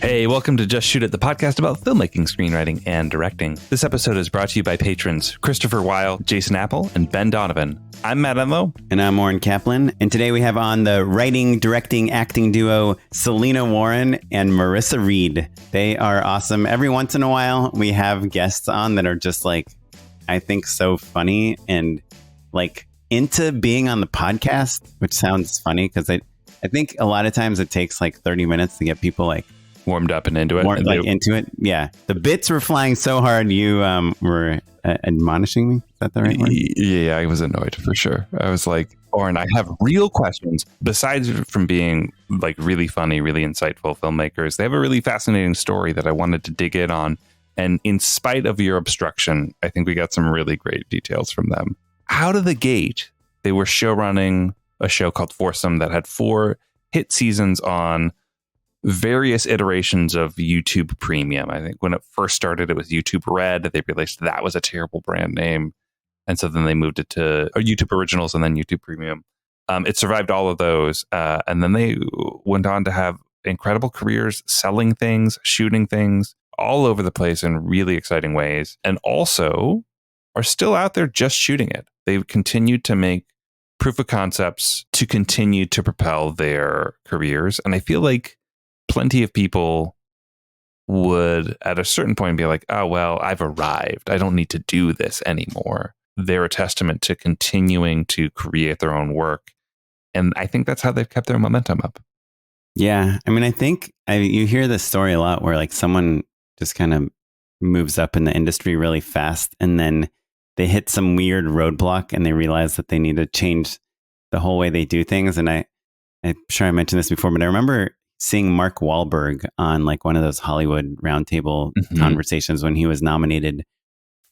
Hey, welcome to Just Shoot It, the podcast about filmmaking, screenwriting, and directing. This episode is brought to you by patrons Christopher Weil, Jason Apple, and Ben Donovan. I'm Matt Enlow. And I'm Warren Kaplan. And today we have on the writing, directing, acting duo, Selyna Warren and Melissa Read. They are awesome. Every once in a while, we have guests on that are just like, I think so funny and like into being on the podcast, which sounds funny because I think a lot of times it takes like 30 minutes to get people like warmed up and into it. Into it. Yeah. The bits were flying so hard. You were admonishing me. Is that the right word? Yeah, I was annoyed for sure. I was like, Oren, I have real questions. Besides from being like really funny, really insightful filmmakers, they have a really fascinating story that I wanted to dig in on. And in spite of your obstruction, I think we got some really great details from them. Out of the gate, they were showrunning a show called Foursome that had 4 hit seasons on various iterations of YouTube Premium. I think when it first started, it was YouTube Red. They realized that was a terrible brand name. And so then they moved it to YouTube Originals and then YouTube Premium. It survived all of those. And then they went on to have incredible careers selling things, shooting things all over the place in really exciting ways. And also are still out there just shooting it. They've continued to make proof of concepts to continue to propel their careers. And I feel like plenty of people would at a certain point be like, oh, well, I've arrived. I don't need to do this anymore. They're a testament to continuing to create their own work. And I think that's how they've kept their momentum up. Yeah. I mean, I think you hear this story a lot where like someone just kind of moves up in the industry really fast and then they hit some weird roadblock and they realize that they need to change the whole way they do things. And I'm sure I mentioned this before, but I remember seeing Mark Wahlberg on like one of those Hollywood roundtable conversations when he was nominated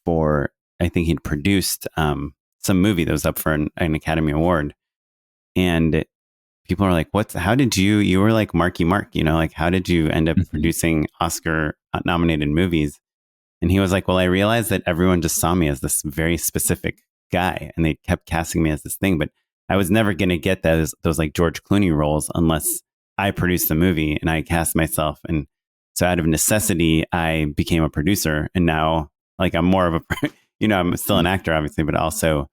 for, I think he'd produced some movie that was up for an Academy Award. And people are like, how did you were like Marky Mark, like how did you end up producing Oscar nominated movies? And he was like, well, I realized that everyone just saw me as this very specific guy and they kept casting me as this thing, but I was never going to get those like George Clooney roles unless I produced the movie and I cast myself. And so out of necessity, I became a producer. And now like I'm more of I'm still an actor, obviously, but also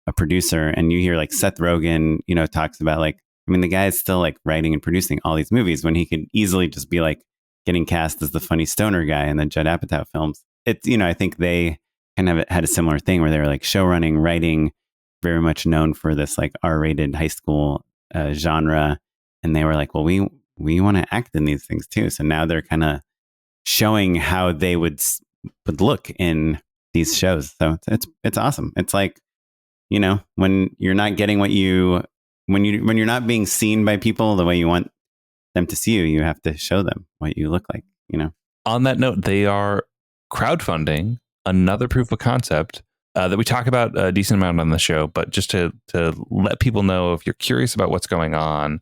a producer. And you hear like Seth Rogen, talks about like, I mean, the guy is still like writing and producing all these movies when he could easily just be like getting cast as the funny stoner guy in the Judd Apatow films. It's, I think they kind of had a similar thing where they were like showrunning, writing, very much known for this like R-rated high school genre. And they were like, well, we want to act in these things too. So now they're kind of showing how they would look in these shows. So it's awesome. It's like, when you're not getting when you're not being seen by people the way you want them to see you, you have to show them what you look like, On that note, they are crowdfunding another proof of concept that we talk about a decent amount on the show. But just to let people know, if you're curious about what's going on,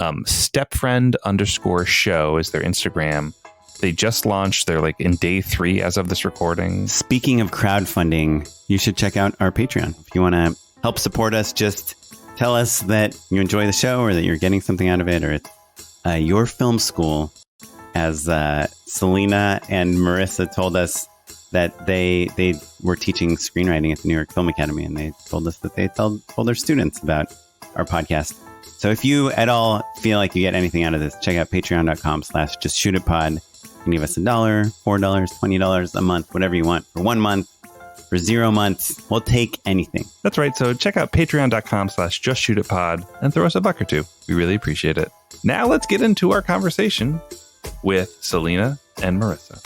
stepfriend_show is their Instagram. They just launched. They're like in day 3 as of this recording. Speaking of crowdfunding, you should check out our Patreon. If you want to help support us, just tell us that you enjoy the show or that you're getting something out of it, or it's your film school. As Selyna and Marissa told us that they were teaching screenwriting at the New York Film Academy, and they told us that they told their students about our podcast. So if you at all feel like you get anything out of this, check out patreon.com/justshootitpod. You can give us $1, $4, $20 a month, whatever you want, for 1 month, for 0 months. We'll take anything. That's right. So check out patreon.com/justshootitpod and throw us $1 or $2. We really appreciate it. Now let's get into our conversation with Selyna and Marissa.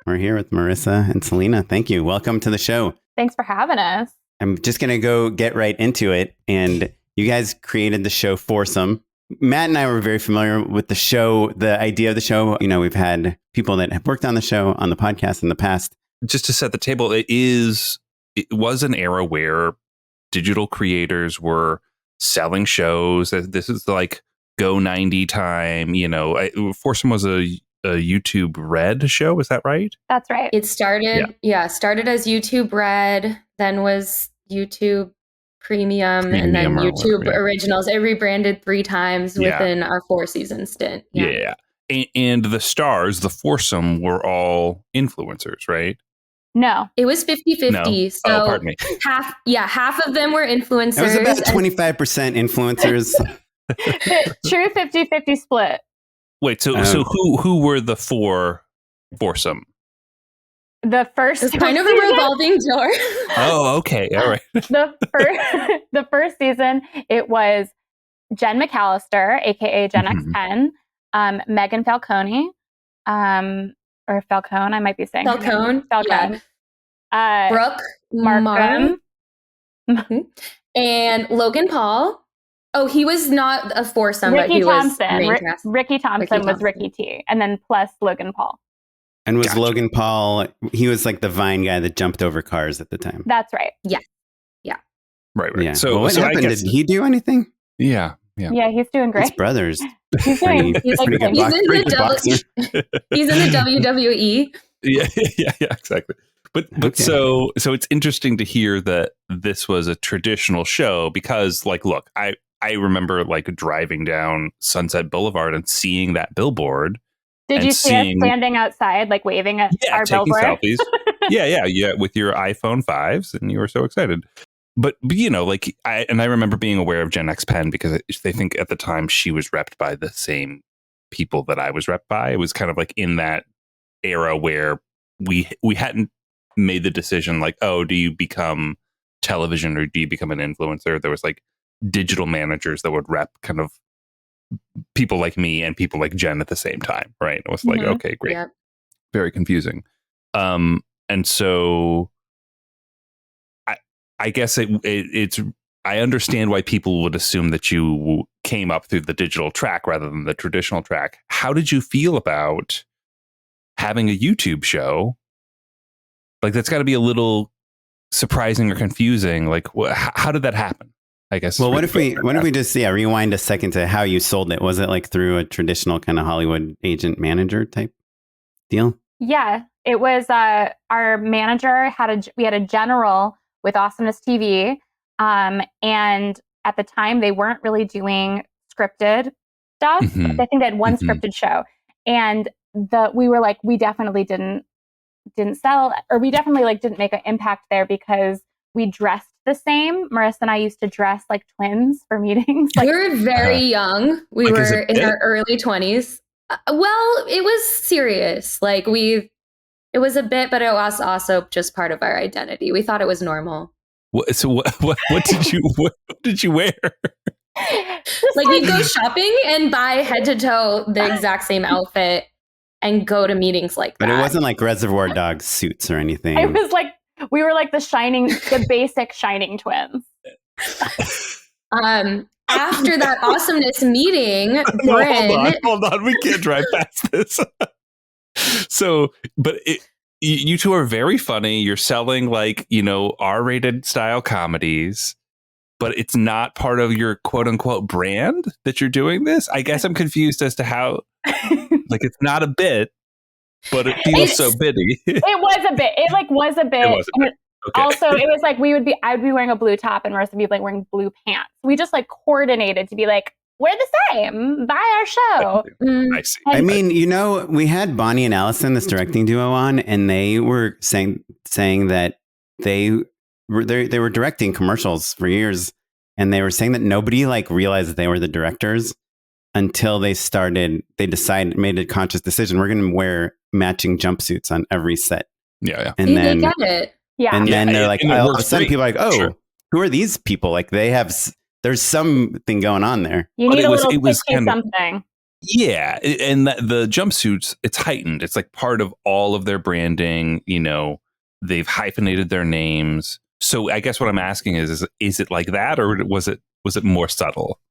We're here with Marissa and Selyna. Thank you. Welcome to the show. Thanks for having us. I'm just going to go get right into it. And you guys created the show Foursome. Matt and I were very familiar with the show, the idea of the show. We've had people that have worked on the show, on the podcast in the past. Just to set the table, it was an era where digital creators were selling shows. This is like Go 90 time. Foursome was a YouTube Red show. Is that right? That's right. It started as YouTube Red, then was YouTube Premium and then Premium or YouTube whatever, yeah. Originals. It rebranded 3 times Yeah. within our 4-season stint. Yeah. And the stars, the Foursome, were all influencers, right? No. It was 50-50. No. So Oh, pardon me. half of them were influencers. It was about 25% influencers. True 50-50 split. Wait, so who were the 4 Foursome? The first It's kind of a revolving door. Oh, okay. All right. The first season, it was Jen McAllister, aka Gen X10, Megan Falcone, or Falcone, I might be saying Falcone. Yeah. Brooke Markham, and Logan Paul. Oh, he was not a Foursome, Ricky but he Thompson. was main cast. Ricky Thompson was Ricky T, and then plus Logan Paul. And was Logan Paul, he was like the Vine guy that jumped over cars at the time. That's right. Yeah. Right. Yeah. So what happened? Did he do anything? Yeah. Yeah, he's doing great. His brothers. He's doing He's in the WWE. Yeah, exactly. But Okay. so it's interesting to hear that this was a traditional show because, like, look, I remember like driving down Sunset Boulevard and seeing that billboard. Did you see us standing outside, like waving at our taking billboard? selfies. yeah, with your iPhone 5s, and you were so excited. But you know, like I remember being aware of Gen X Pen because they think at the time she was repped by the same people that I was repped by. It was kind of like in that era where we hadn't made the decision like, oh, do you become television or do you become an influencer? There was like digital managers that would rep kind of people like me and people like Jen at the same time, right? It was like, okay, great. Yep. Very confusing. And so I guess it's I understand why people would assume that you came up through the digital track rather than the traditional track. How did you feel about having a YouTube show? Like, that's got to be a little surprising or confusing. Like, how did that happen? I guess. Well, what if we just rewind a second to how you sold it? Was it like through a traditional kind of Hollywood agent manager type deal? Yeah, it was. Our manager we had a general with Awesomeness TV, and at the time they weren't really doing scripted stuff. Mm-hmm. I think they had one scripted show, and we were like, we definitely didn't sell, or we definitely like didn't make an impact there because we dressed the same. Marissa and I used to dress like twins for meetings. Like, we were very young. We were in our early 20s. Well, it was serious. Like it was a bit, but it was also just part of our identity. We thought it was normal. What did you wear? Like we'd go shopping and buy head to toe the exact same outfit and go to meetings like that. But it wasn't like Reservoir Dogs suits or anything. It was like we were like the basic Shining twins. After that Awesomeness meeting, hold on, we can't drive past this. So, but you two are very funny. You're selling like, R-rated style comedies, but it's not part of your quote unquote brand that you're doing this. I guess I'm confused as to how, like, it's not a bit, but it feels so bitty. It was a bit. It was a bit. Okay. Also, it was like I'd be wearing a blue top and Marissa would be like wearing blue pants. We just like coordinated to be like, we're the same. Buy our show. I see. I mean, we had Bonnie and Allison, this directing duo, on, and they were saying that they were directing commercials for years, and they were saying that nobody like realized that they were the directors until made a conscious decision. We're going to wear matching jumpsuits on every set. Yeah. And then they get it. Yeah. And then they're like, all of a sudden people are like, oh, sure. Who are these people? Like there's something going on there. You need a little something. Yeah. And the jumpsuits, it's heightened. It's like part of all of their branding. They've hyphenated their names. So I guess what I'm asking is it like that, or was it more subtle?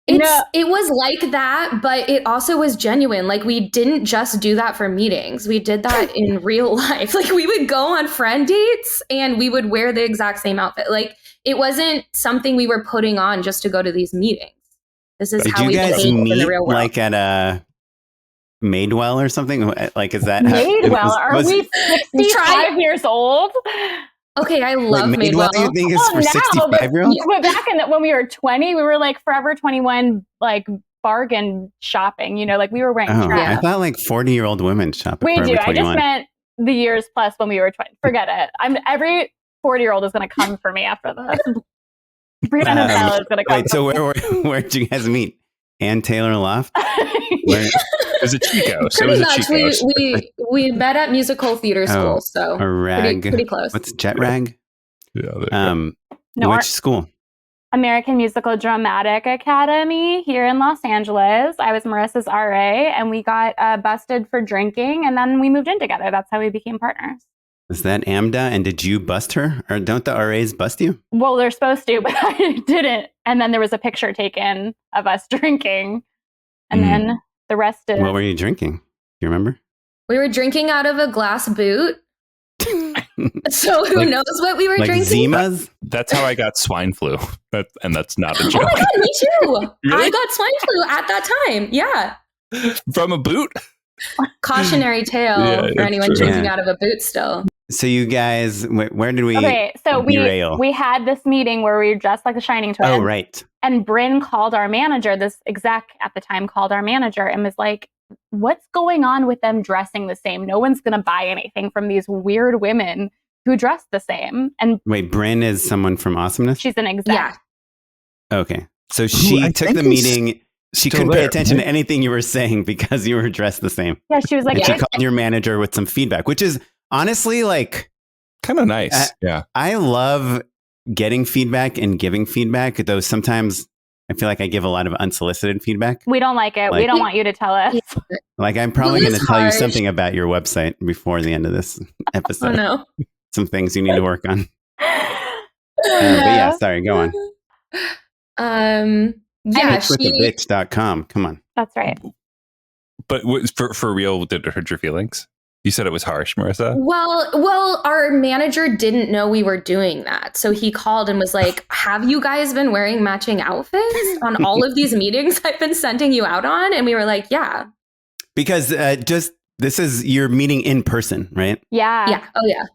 It was like that, but it also was genuine. Like, we didn't just do that for meetings. We did that in real life. Like, we would go on friend dates and we would wear the exact same outfit. Like, it wasn't something we were putting on just to go to these meetings. This is how we behave in the real world. Like at a Madewell or something? Like, is that Madewell? Are we 65 years old? Okay, I love Madewell, Madewell. you think is for 65-year-olds? But back when we were 20, we were like Forever 21, like bargain shopping. You know, like we were wearing Oh, dress. I thought like 40-year-old women shop at We Forever do. 21. I just meant the years plus when we were 20. Forget it. Every 40-year-old is going to come for me after this. Brianna Bell is going to come. Wait, so where did you guys meet? Ann Taylor Loft? It was a Chico. So Pretty it was much. a Chico's. We met at musical theater school, so a rag. pretty close. What's Jet Rag? Yeah. Which school? American Musical Dramatic Academy here in Los Angeles. I was Marissa's RA, and we got busted for drinking, and then we moved in together. That's how we became partners. Was that Amda? And did you bust her? Or don't the RAs bust you? Well, they're supposed to, but I didn't. And then there was a picture taken of us drinking. And then the rest is... What were you drinking? Do you remember? We were drinking out of a glass boot. So who knows what we were drinking? Zimas? That's how I got swine flu. And that's not a Oh joke. my God, me too. Really? I got swine flu at that time. Yeah. From a boot? Cautionary tale Yeah, for anyone true. drinking out of a boot still. So you guys, where did we derail? we had this meeting where we were dressed like the Shining Twins. Oh, right. And Bryn called our manager, this exec at the time called our manager and was like, what's going on with them dressing the same? No one's going to buy anything from these weird women who dress the same. And Wait, Bryn is someone from Awesomeness? she's an exec. Yeah. Okay. So she I took think the is meeting. She still couldn't pay there, attention right? to anything you were saying because you were dressed the same. Yeah, she was like, And she called your manager with some feedback, which is honestly like, Kind of nice. Yeah. I love getting feedback and giving feedback, though sometimes I feel like I give a lot of unsolicited feedback. we don't like it. We Like- don't want you to tell us. Like I'm probably Well, going it's to tell you hard. something about your website before the end of this episode. Oh no. Some things you need to work on. But yeah, sorry, go on. Yeah, Bitchwiththebitch.com. Come on. That's right. But for real, did it hurt your feelings? You said it was harsh, Marissa. Well, our manager didn't know we were doing that. So he called and was like, have you guys been wearing matching outfits on all of these meetings I've been sending you out on? And we were like, yeah. Because this is your meeting in person, right? Yeah. Yeah. Oh, yeah.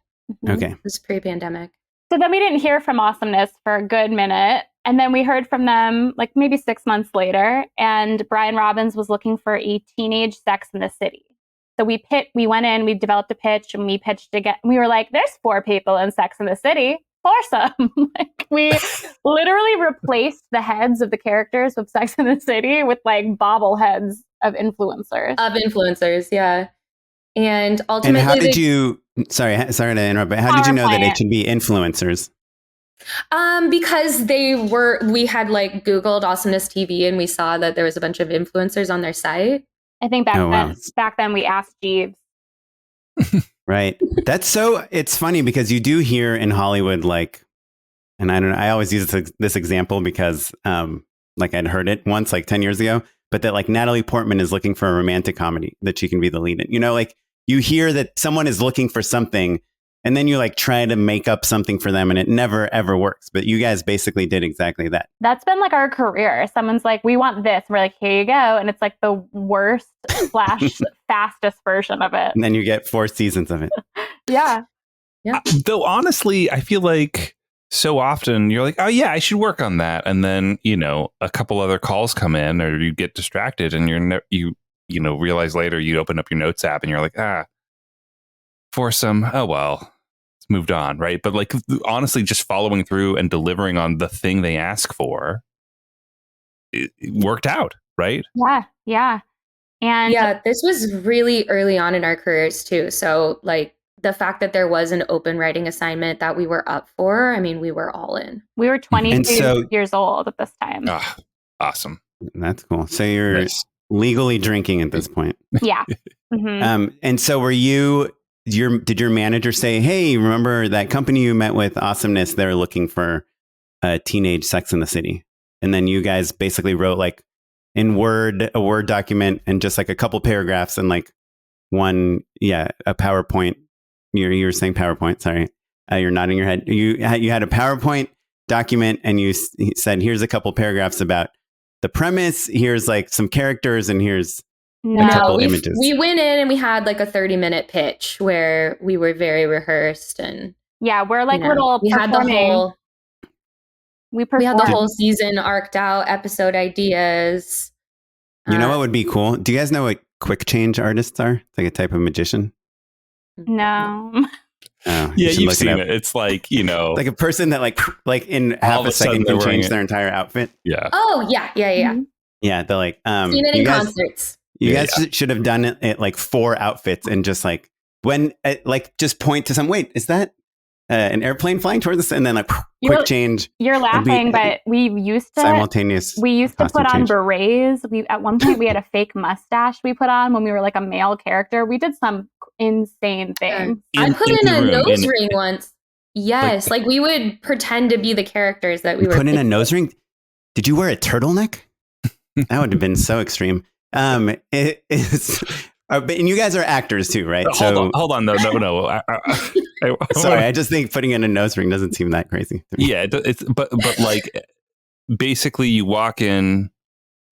Mhm. Okay. It was pre-pandemic. So then we didn't hear from Awesomeness for a good minute. And then we heard from them like maybe 6 months later. And Brian Robbins was looking for a teenage Sex in the City. So we went in, we developed a pitch and we pitched again. We were like, there's 4 people in Sex in the City. Foursome. Like we literally replaced the heads of the characters of Sex in the City with like bobbleheads of influencers. Yeah. And ultimately, And how did you? Sorry to interrupt. But how did you know that it should be influencers? because we had like Googled Awesomeness TV and we saw that there was a bunch of influencers on their site. I think back then we asked Jeeves. Right. It's funny because you do hear in Hollywood, like, and I don't know, I always use this example because, like I'd heard it once, like 10 years ago, but that like Natalie Portman is looking for a romantic comedy that she can be the lead in, like you hear that someone is looking for something and then you like try to make up something for them and it never, ever works. But you guys basically did exactly that. That's been like our career. Someone's like, we want this. And we're like, here you go. And it's like the worst / fastest version of it. And then you get 4 seasons of it. Yeah. Though honestly, I feel like so often you're like, oh yeah, I should work on that. And then, a couple other calls come in or you get distracted and you realize later you open up your notes app and you're like, Foursome, oh well, it's moved on, right? But like honestly, just following through and delivering on the thing they ask for, it worked out, right? Yeah. And yeah, this was really early on in our careers too. So like the fact that there was an open writing assignment that we were up for, I mean, we were all in. we were 22 years old at this time. Ah, awesome. That's cool. So you're Nice. legally drinking at this point. Yeah. Mhm. And so did your manager say, hey, remember that company you met with, Awesomeness, they're looking for a teenage Sex in the City? And then you guys basically wrote like in a Word document and just like a couple paragraphs and like a PowerPoint. You were saying PowerPoint, sorry. You're nodding your head. You had a PowerPoint document and you said, here's a couple paragraphs about the premise. Here's like some characters and here's a couple images. We went in and we had like a 30-minute pitch where we were very rehearsed and Yeah, we're like little we had performing. We had the whole season arced out, episode ideas. You know what would be cool? Do you guys know what quick change artists are? It's like a type of magician. No. Oh, yeah, you've seen it. It's like, like a person that like in half a second can change their entire outfit. Yeah. Oh, yeah. Mm-hmm. Yeah, they're like seen it in concerts. You guys should have done it like 4 outfits and just like when just point to some. Wait, is that an airplane flying towards us? And then like quick change. You're laughing, but we used to simultaneous. We used to put on berets. At one point we had a fake mustache we put on when we were like a male character. We did some insane things. I put in a nose ring once. Yes, like we would pretend to be the characters that we were. Put in a nose ring. Did you wear a turtleneck? That would have been so extreme. It is, and you guys are actors too, right? Hold on, no. Sorry, I just think putting in a nose ring doesn't seem that crazy. Yeah, it's but like basically you walk in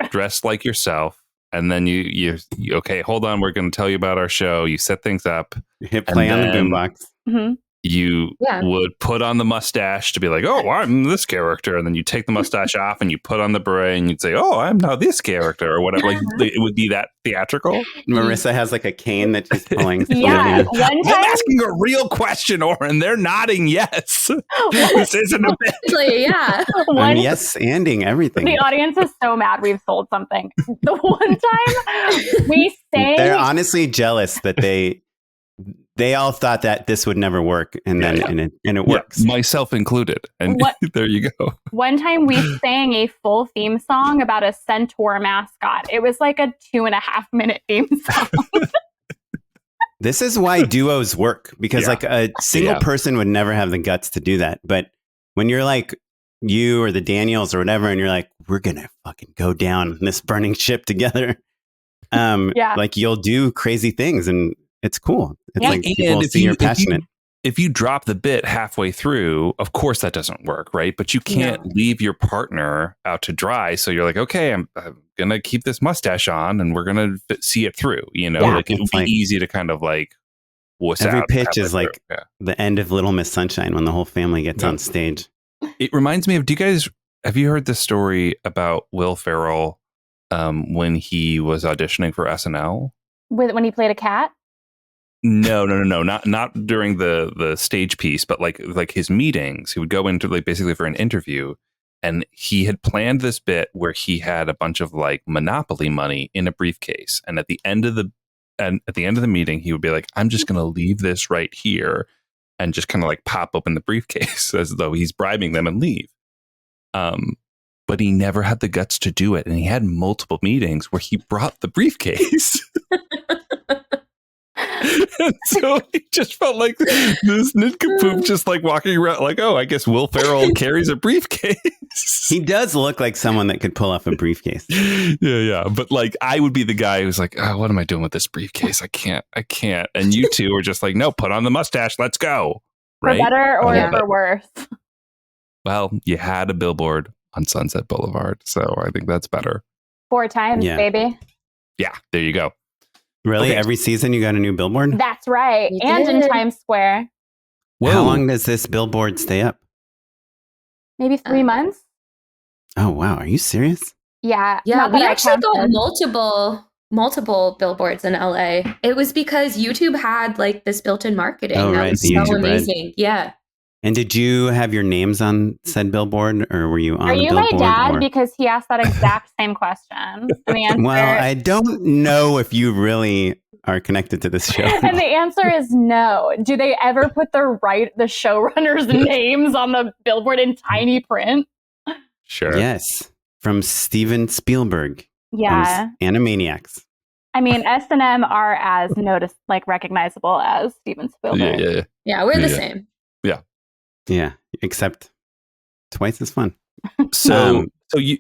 dressed like yourself, and then you okay, hold on, we're going to tell you about our show. You set things up, you hit play on the boombox. Mm-hmm. You would put on the mustache to be like, oh, I'm this character. And then you take the mustache off and you put on the beret and you'd say, oh, I'm now this character or whatever. Like it would be that theatrical. Marissa has like a cane that she's pulling. Yeah. I'm asking a real question, Oren. They're nodding yes. This isn't a bit. Yeah. I'm yes-anding everything. The audience is so mad we've sold something. The one time we sang. They're honestly jealous that they all thought that this would never work, and then and it works, myself included. And there you go. One time we sang a full theme song about a centaur mascot. It was like a 2.5-minute theme song. This is why duos work, because like a single person would never have the guts to do that. But when you're like you or the Daniels or whatever, and you're like, we're gonna fucking go down this burning ship together. Like you'll do crazy things and. It's cool. It's like people see you're passionate. If you drop the bit halfway through, of course that doesn't work, right? But you can't leave your partner out to dry. So you're like, okay, I'm going to keep this mustache on and we're going to see it through. Like it would be easy to kind of like wuss every out pitch is like the end of Little Miss Sunshine when the whole family gets on stage. It reminds me of, have you heard the story about Will Ferrell when he was auditioning for SNL? When he played a cat? No, not during the stage piece, but like his meetings. He would go into like basically for an interview, and he had planned this bit where he had a bunch of like Monopoly money in a briefcase, and at the end of the meeting, he would be like, "I'm just going to leave this right here," and just kind of like pop open the briefcase as though he's bribing them and leave. But he never had the guts to do it, and he had multiple meetings where he brought the briefcase. And so he just felt like this nincompoop just like walking around like, oh, I guess Will Ferrell carries a briefcase. He does look like someone that could pull off a briefcase. Yeah. But like, I would be the guy who's like, oh, what am I doing with this briefcase? I can't. And you two are just like, no, put on the mustache. Let's go. Right? For better or for worse? Well, you had a billboard on Sunset Boulevard. So I think that's better. 4 times, baby. Yeah, there you go. Really? Okay. Every season you got a new billboard? That's right. And in Times Square. Whoa. How long does this billboard stay up? Maybe 3 months. Oh, wow. Are you serious? Yeah. We actually got multiple billboards in LA. It was because YouTube had like this built-in marketing. Oh, right. Was so amazing. Yeah. And did you have your names on said billboard, or were you on the billboard? Are you my dad? Because he asked that exact same question. And the answer, well, I don't know if you really are connected to this show. And the answer is no. Do they ever put the showrunners' names on the billboard in tiny print? Sure. Yes. From Steven Spielberg. Yeah. Animaniacs. I mean, S&M are as recognizable as Steven Spielberg. Yeah, we're the same. Yeah, except twice as fun. So you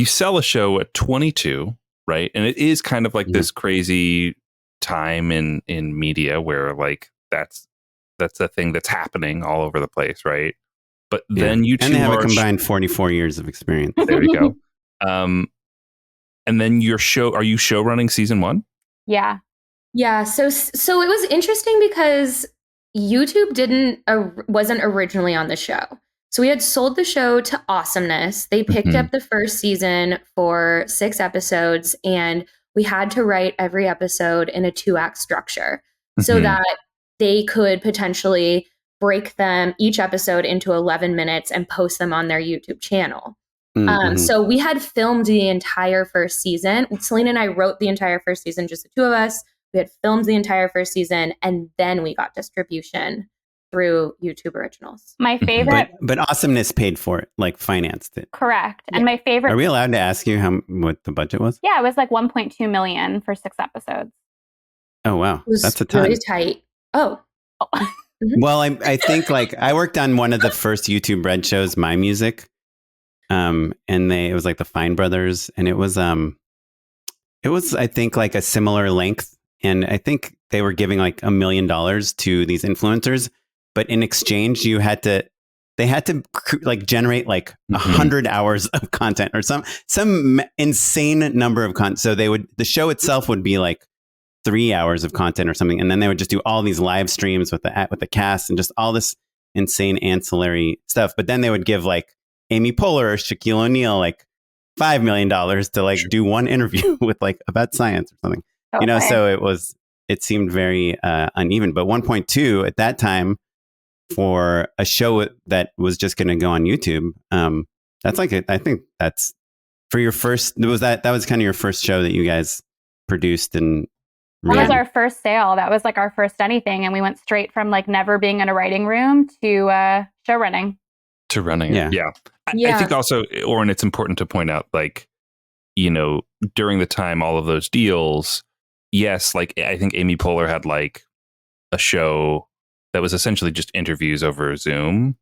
sell a show at 22, right? And it is kind of like this crazy time in media where like that's a thing that's happening all over the place, right? But then you two and they have a combined 44 years of experience. There you go. And then your show, are you show running season 1? Yeah. Yeah. So it was interesting because YouTube wasn't originally on the show. So we had sold the show to Awesomeness. They picked up the first season for 6 episodes, and we had to write every episode in a 2-act structure so that they could potentially break them each episode into 11 minutes and post them on their YouTube channel. So we had filmed the entire first season. Selyna and I wrote the entire first season, just the two of us. We had filmed the entire first season, and then we got distribution through YouTube Originals. My favorite, but Awesomeness paid for it, like financed it. Correct. And my favorite. Are we allowed to ask you what the budget was? Yeah, it was like 1.2 million for 6 episodes. Oh wow, that's a ton. Really tight. Oh. Well, I think like I worked on one of the first YouTube Red shows, My Music, and it was like the Fine Brothers, and it was I think like a similar length, and I think they were giving like $1 million to these influencers. But in exchange, they had to like generate like 100 hours of content or some insane number of content. So the show itself would be like 3 hours of content or something, and then they would just do all these live streams with the cast and just all this insane ancillary stuff. But then they would give like Amy Poehler or Shaquille O'Neal like $5 million to like do one interview with like about science or something. Okay. You know, so it seemed very uneven. But 1.2 at that time, for a show that was just going to go on YouTube, that's like I think that's for your first. That was kind of your first show that you guys produced, and that was our first sale. That was like our first anything, and we went straight from like never being in a writing room to show running. To running, yeah. I think also, Oren, it's important to point out, like, you know, during the time, all of those deals, yes, like I think Amy Poehler had like a show that was essentially just interviews over Zoom,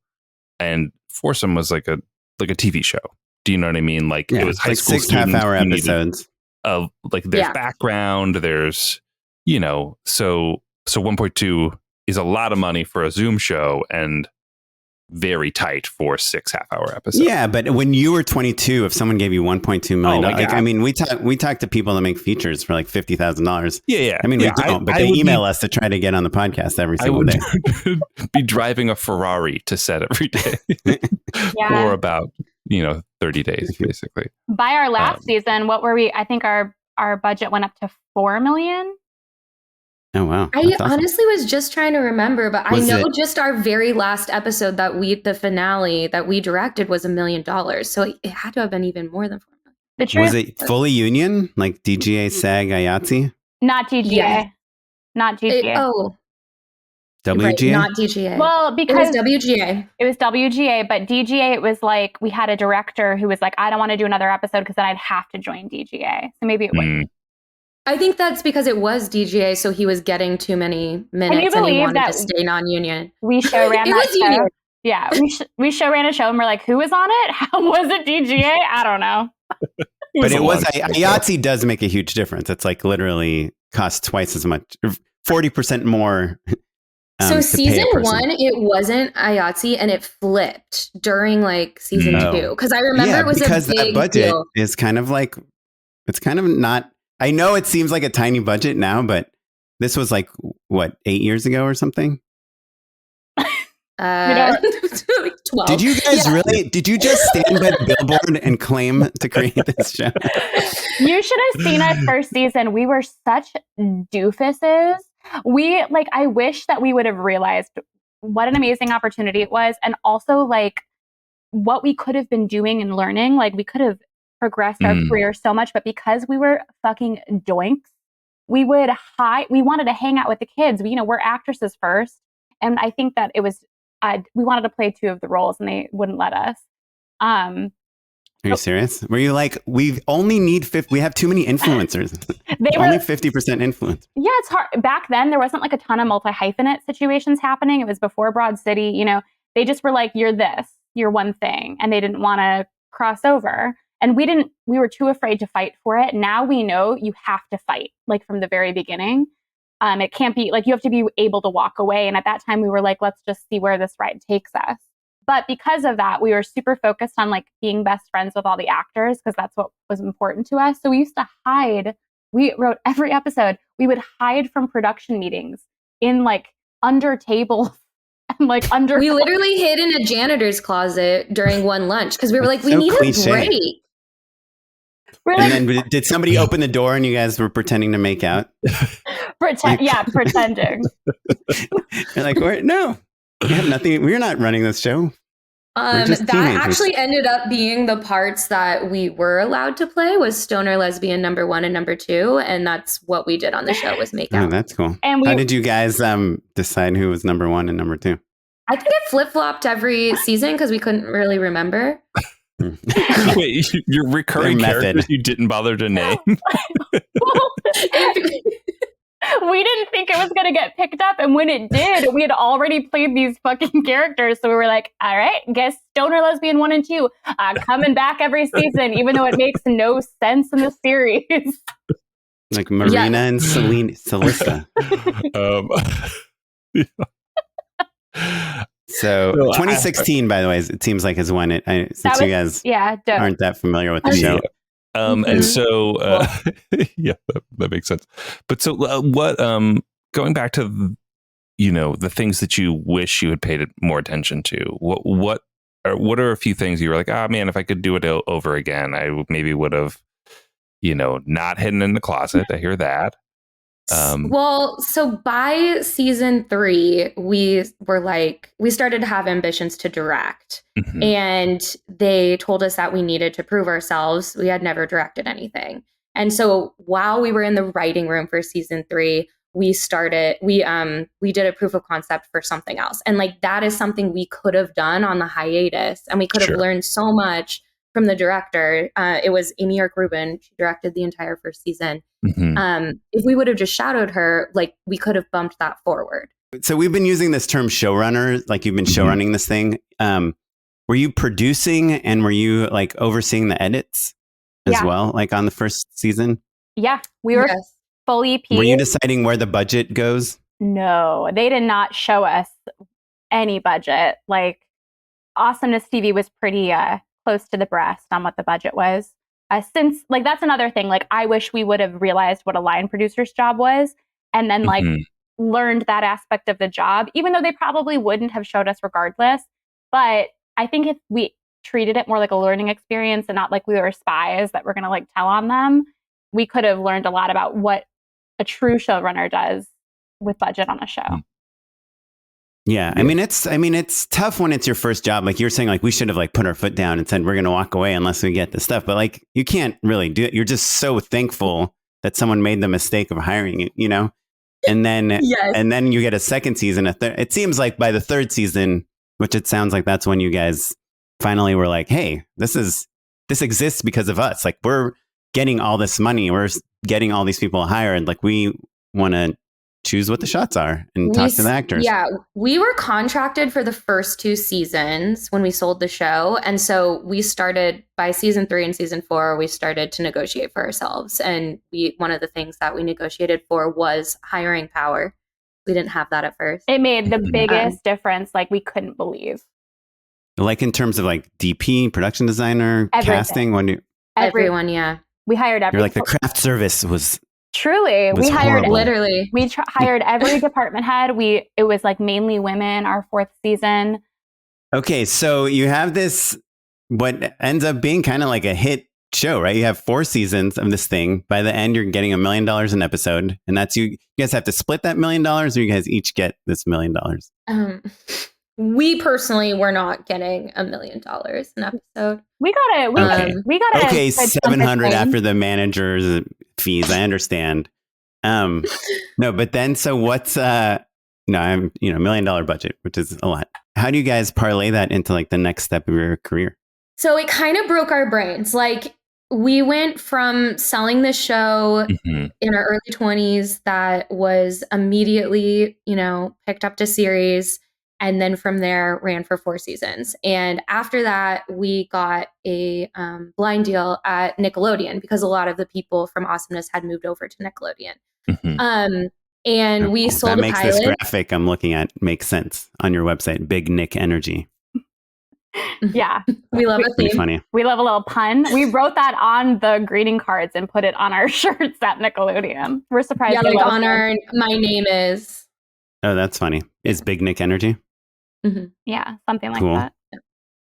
and Foursome was like a TV show. Do you know what I mean? Like it was high school 6 half-hour episodes of like there's background, there's, you know, so 1.2 is a lot of money for a Zoom show and very tight for 6 half-hour episodes. Yeah, but when you were 22, if someone gave you $1.2 million, like, I mean, we talk to people that make features for like $50,000. Yeah. I mean, we don't, but they email us to try to get on the podcast every single day. Be driving a Ferrari to set every day for about 30 days, basically. By our last season, what were we? I think our budget went up to $4 million. Oh, wow. I honestly was just trying to remember, but I know just our very last episode the finale that we directed was $1 million. So it had to have been even more than $4 million. Was it fully union? Like DGA, SAG, IATSE? Not DGA. Yeah. Not DGA. WGA? Right, not DGA. Well, because it was WGA. It was WGA, but DGA, it was like we had a director who was like, I don't want to do another episode because then I'd have to join DGA. So maybe it wouldn't. I think that's because it was DGA, so he was getting too many minutes and he wanted to stay non-union. We show ran that show. Union. Yeah, we show ran a show and we're like, who was on it? How was it DGA? I don't know. But it was IATSE does make a huge difference. It's like literally costs twice as much, 40% more. So season 1, it wasn't IATSE, and it flipped during like season 2 because I remember it was because a big that budget deal. Is kind of like it's kind of not. I know it seems like a tiny budget now, but this was like, what, 8 years ago or something? Like 12. Did you guys really? Did you just stand by the billboard and claim to create this show? You should have seen us first season. We were such doofuses. I wish that we would have realized what an amazing opportunity it was. And also like what we could have been doing and learning. Like we could have progressed our career so much, but because we were fucking doinks, we wanted to hang out with the kids. We're actresses first. And I think that it was, we wanted to play 2 of the roles and they wouldn't let us. Are you serious? Were you like, we only need 50, we have too many influencers. Only 50% influence. Yeah, it's hard. Back then, there wasn't like a ton of multi-hyphenate situations happening. It was before Broad City, they just were like, you're one thing. And they didn't want to cross over. And we were too afraid to fight for it. Now we know you have to fight, like from the very beginning. It can't be like, you have to be able to walk away. And at that time we were like, let's just see where this ride takes us. But because of that, we were super focused on like being best friends with all the actors because that's what was important to us. So we used to hide. We wrote every episode. We would hide from production meetings in like under tables and like under. We literally hid in a janitor's closet during one lunch because we were like, we so need cliche. a break. Really? And then did somebody open the door and you guys were pretending to make out? Pretending. You're like, no, we have nothing. We're not running this show. That actually ended up being the parts that we were allowed to play was stoner lesbian number 1 and number 2, and that's what we did on the show was make out. Oh, that's cool. And how did you guys decide who was number 1 and number 2? I think it flip-flopped every season because we couldn't really remember. Wait, your recurring characters you didn't bother to name? We didn't think it was going to get picked up. And when it did, we had already played these fucking characters. So we were like, all right, guess stoner lesbian 1 and 2 coming back every season, even though it makes no sense in the series. Like Marina and Selyna. So 2016, by the way, it seems like is when since you guys aren't that familiar with the show. And so, that makes sense. But so what, going back to, the things that you wish you had paid more attention to, what are a few things you were like, man, if I could do it over again, I maybe would have, not hidden in the closet. I hear that. Well, so by season 3, we started to have ambitions to direct, and they told us that we needed to prove ourselves. We had never directed anything. And so while we were in the writing room for season 3, we did a proof of concept for something else. And like, that is something we could have done on the hiatus, and we could have learned so much from the director. It was Amy York Rubin. She directed the entire first season. If we would have just shadowed her, like, we could have bumped that forward. So we've been using this term showrunner, like you've been showrunning this thing. Were you producing and were you like overseeing the edits as well, like on the first season? Yeah, we were fully P. Were you deciding where the budget goes? No, they did not show us any budget. Like, Awesomeness TV was pretty close to the breast on what the budget was. Since, like, that's another thing. Like, I wish we would have realized what a line producer's job was and then, like, learned that aspect of the job, even though they probably wouldn't have showed us regardless. But I think if we treated it more like a learning experience and not like we were spies that were going to, like, tell on them, we could have learned a lot about what a true showrunner does with budget on a show. Yeah, I mean it's tough when it's your first job. Like you're saying, like we should have like put our foot down and said we're going to walk away unless we get the stuff. But like you can't really do it. You're just so thankful that someone made the mistake of hiring you, and then and then you get a second season. It seems like by the third season, which it sounds like that's when you guys finally were like, hey, this exists because of us. Like we're getting all this money, we're getting all these people hired. Like we want to choose what the shots are and talk to the actors. Yeah, we were contracted for the first 2 seasons when we sold the show. And so we started by season 3 and season 4, we started to negotiate for ourselves. And one of the things that we negotiated for was hiring power. We didn't have that at first. It made the biggest difference. Like we couldn't believe. Like in terms of like DP, production designer, casting, everyone, yeah. We hired everyone. You're like the craft service was truly, we hired horrible. Literally. We hired every department head. It was like mainly women. Our 4th season. Okay, so you have this what ends up being kind of like a hit show, right? You have 4 seasons of this thing. By the end, you're getting $1 million an episode, and that's you. You guys have to split that $1 million, or you guys each get this $1 million. We personally were not getting $1 million an episode. We got it. We got it. Okay, 700 after the manager's fees. I understand. No, but then so what's I'm $1 million budget, which is a lot. How do you guys parlay that into like the next step of your career? So it kind of broke our brains. Like we went from selling the show in our early 20s that was immediately, picked up to series. And then from there ran for 4 seasons. And after that, we got a blind deal at Nickelodeon because a lot of the people from Awesomeness had moved over to Nickelodeon. And we sold a pilot. That makes this graphic I'm looking at make sense on your website. Big Nick Energy. Yeah. We love a theme. Funny. We love a little pun. We wrote that on the greeting cards and put it on our shirts at Nickelodeon. We're surprised. Yeah, like on our My Name Is. Oh, that's funny. Is Big Nick Energy? Yeah, something like Cool. that.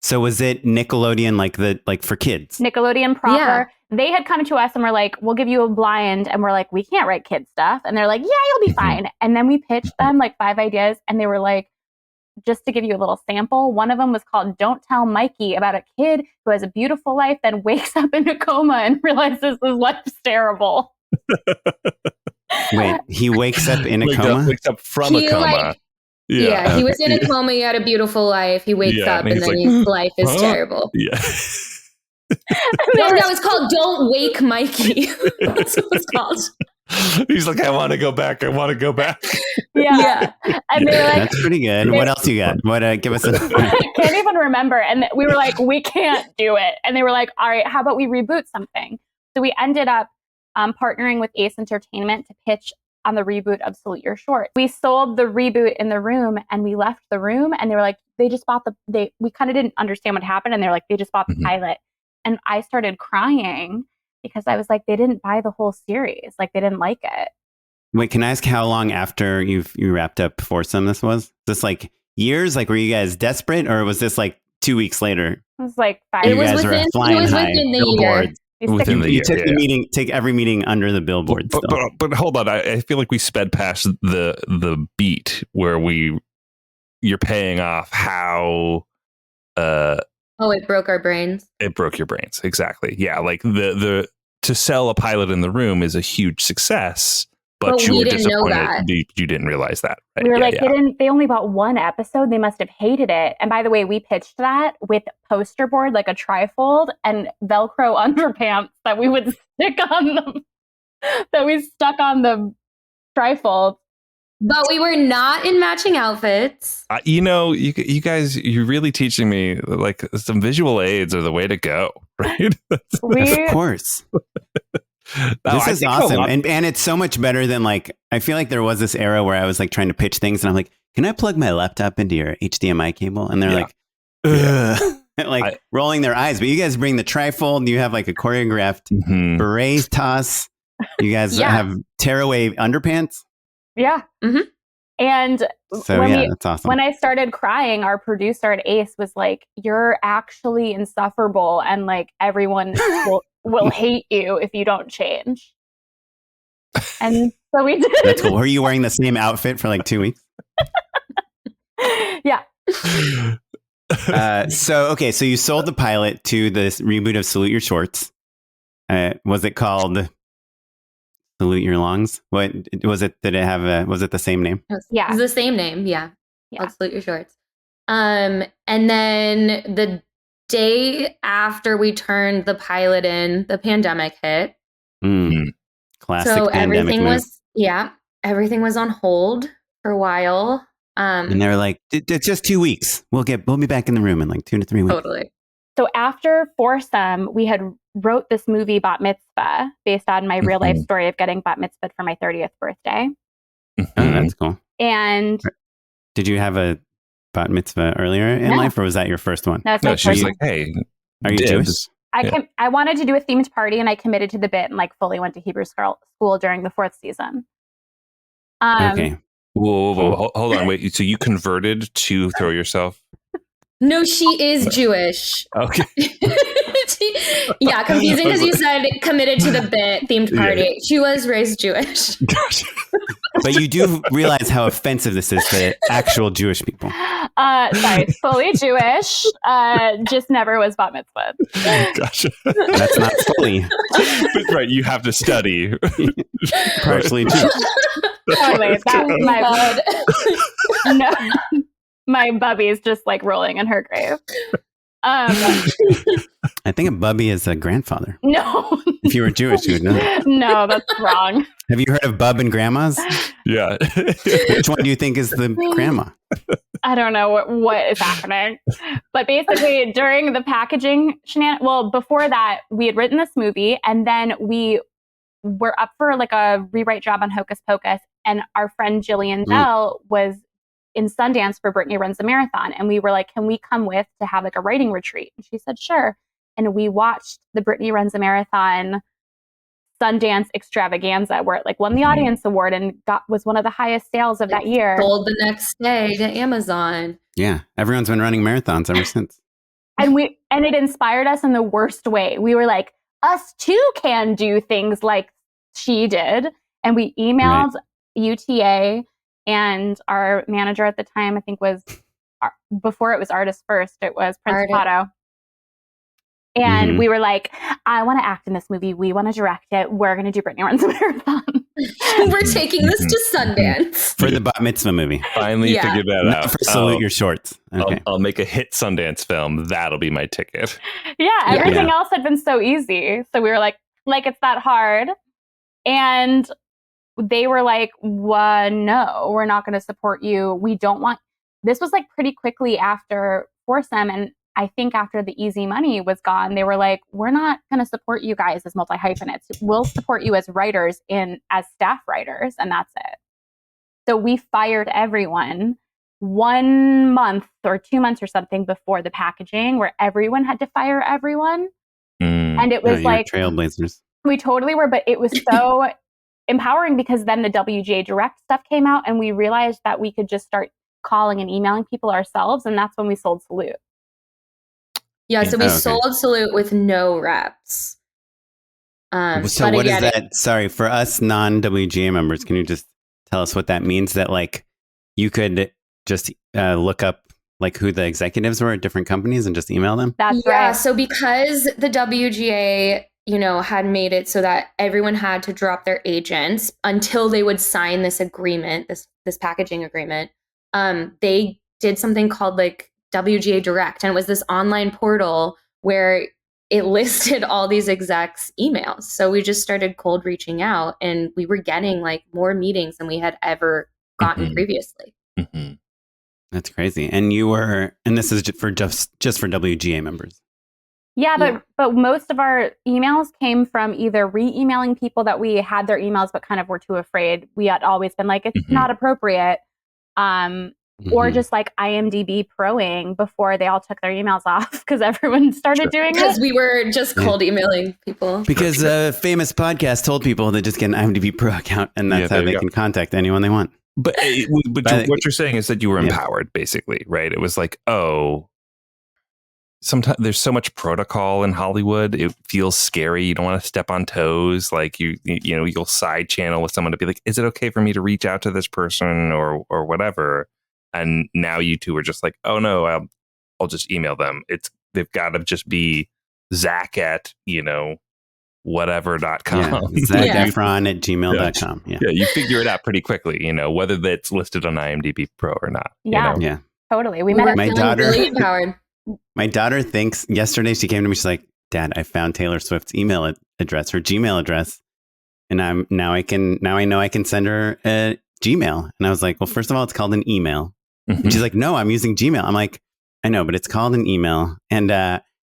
So was it Nickelodeon like for kids? Nickelodeon proper. Yeah. They had come to us and were like, we'll give you a blind. And we're like, we can't write kid stuff. And they're like, yeah, you'll be fine. And then we pitched them like 5 ideas. And they were like, just to give you a little sample, one of them was called Don't Tell Mikey, about a kid who has a beautiful life, then wakes up in a coma and realizes his life's terrible. Wait, he wakes up in a coma? Wakes up from a coma. Yeah, he was in a coma. He had a beautiful life. He wakes up and then his life is terrible. Yeah. No, it's called Don't Wake Mikey. That's what it's called. He's like, I want to go back. Yeah. And they were like, that's pretty good. What else you got? Give us I can't even remember. And we were like, we can't do it. And they were like, all right, how about we reboot something? So we ended up partnering with Ace Entertainment to pitch on the reboot of Salute Your Shorts. We sold the reboot in the room and we left the room and they were like, they just bought we kind of didn't understand what happened. And they're like, they just bought the pilot. And I started crying because I was like, they didn't buy the whole series. Like they didn't like it. Wait, can I ask how long after you wrapped up Foursome this was? This like years? Like were you guys desperate or was this like 2 weeks later? It was like 5 years. It was within the year. Within the you year, took the meeting, take every meeting under the billboard. But hold on, I feel like we sped past the beat where you're paying off how. It broke our brains. It broke your brains, exactly. Yeah, like the to sell a pilot in the room is a huge success, but you were disappointed. You didn't realize that. Right? We were they only bought 1 episode. They must have hated it. And by the way, we pitched that with poster board, like a trifold and Velcro underpants that we would stick on them, that we stuck on the trifold. But we were not in matching outfits. You guys, you're really teaching me like some visual aids are the way to go, right? Of course. This is awesome. And it's so much better than like, I feel like there was this era where I was like trying to pitch things and I'm like, can I plug my laptop into your HDMI cable? And they're like, ugh. Rolling their eyes. But you guys bring the trifold. You have like a choreographed beret toss. You guys have tearaway underpants. Yeah. Mm-hmm. And that's awesome. When I started crying, our producer at Ace was like, you're actually insufferable. And like everyone will hate you if you don't change. And so we did. That's cool. Were you wearing the same outfit for like 2 weeks? Yeah. So you sold the pilot to this reboot of Salute Your Shorts. Was it called Salute Your Longs? What was it? Did it have was it the same name? It was the same name. Yeah. Salute Your Shorts. And then the day after we turned the pilot in, the pandemic hit. Classic. So pandemic everything was on hold for a while. And they were like, it's just 2 weeks. We'll be back in the room in like 2 to 3 weeks. Totally. So after Foursome, we had wrote this movie Bat Mitzvah based on my real life story of getting Bat Mitzvah for my 30th birthday. Oh, that's cool. And did you have a Bat Mitzvah earlier in life, or was that your first one? No, she was like, hey, are you Jewish? I wanted to do a themed party and I committed to the bit and like fully went to Hebrew school during the 4th season. Okay. Whoa. Hold on. Wait. So you converted to throw yourself? No, she is Jewish. Okay. Confusing because you said committed to the bit themed party. Yeah. She was raised Jewish. But you do realize how offensive this is to actual Jewish people. Sorry, fully Jewish. Just never was bat mitzvah. Gotcha. That's not fully. That's right. You have to study. Partially Jewish. Totally. That's my no. My bubby's just like rolling in her grave. I think a bubby is a grandfather. No. If you were Jewish, you would know that. No, that's wrong. Have you heard of bub and grandmas? Yeah. Which one do you think is the grandma? I don't know what is happening. But basically, during the packaging before that, we had written this movie, and then we were up for like a rewrite job on Hocus Pocus, and our friend Jillian Bell was in Sundance for Brittany Runs the Marathon. And we were like, can we come with to have like a writing retreat? And she said, sure. And we watched the Brittany Runs the Marathon Sundance extravaganza where it like won the audience award and was one of the highest sales of that year. Sold the next day to Amazon. Yeah. Everyone's been running marathons ever since. And it inspired us in the worst way. We were like, us too can do things like she did. And we emailed UTA, and our manager at the time, I think was, before it was Artist First, it was Principato. And we were like, I want to act in this movie. We want to direct it. We're going to do Brittany Runs a Marathon. We're taking this to Sundance. For the Bat Mitzvah movie. Finally figured that out. For Salute Your Shorts. Okay. I'll make a hit Sundance film. That'll be my ticket. Yeah, everything else had been so easy. So we were like it's that hard. And they were like, no, we're not going to support you. We don't want... This was like pretty quickly after Foursome, and I think after the easy money was gone, they were like, we're not going to support you guys as multi-hyphenates. We'll support you as writers as staff writers, and that's it. So we fired everyone 1 month or 2 months or something before the packaging, where everyone had to fire everyone. And it was like trailblazers. We totally were, but it was so empowering because then the WGA Direct stuff came out, and we realized that we could just start calling and emailing people ourselves, and that's when we sold Salute. Yeah, so we sold Salute with no reps. So what is that? Sorry, for us non-WGA members, can you just tell us what that means? That like you could just look up like who the executives were at different companies and just email them? That's right. So because the WGA, had made it so that everyone had to drop their agents until they would sign this agreement, this packaging agreement, they did something called like WGA Direct, and it was this online portal where it listed all these execs' emails. So we just started cold reaching out, and we were getting like more meetings than we had ever gotten previously. That's crazy. And this is just for WGA members. Yeah, but most of our emails came from either re-emailing people that we had their emails but kind of were too afraid. We had always been like, it's not appropriate. Or just like IMDb proing before they all took their emails off because everyone started doing it. Because we were just cold emailing people. Because a famous podcast told people to just get an IMDb Pro account, and that's how they can contact anyone they want. But what you're saying is that you were empowered, basically, right? It was like, sometimes there's so much protocol in Hollywood. It feels scary. You don't want to step on toes. Like you'll side channel with someone to be like, is it okay for me to reach out to this person or whatever? And now you two are just like, oh no, I'll just email them. They've got to just be Zach at, whatever.com. Yeah, Zach Efron at gmail.com. Yeah, you figure it out pretty quickly, whether that's listed on IMDb Pro or not. Yeah, yeah, totally. We met my daughter. Really empowered. My daughter thinks yesterday she came to me. She's like, Dad, I found Taylor Swift's email address, her Gmail address. And now I know I can send her a Gmail. And I was like, well, first of all, it's called an email. And she's like, no, I'm using Gmail. I'm like, I know, but it's called an email. And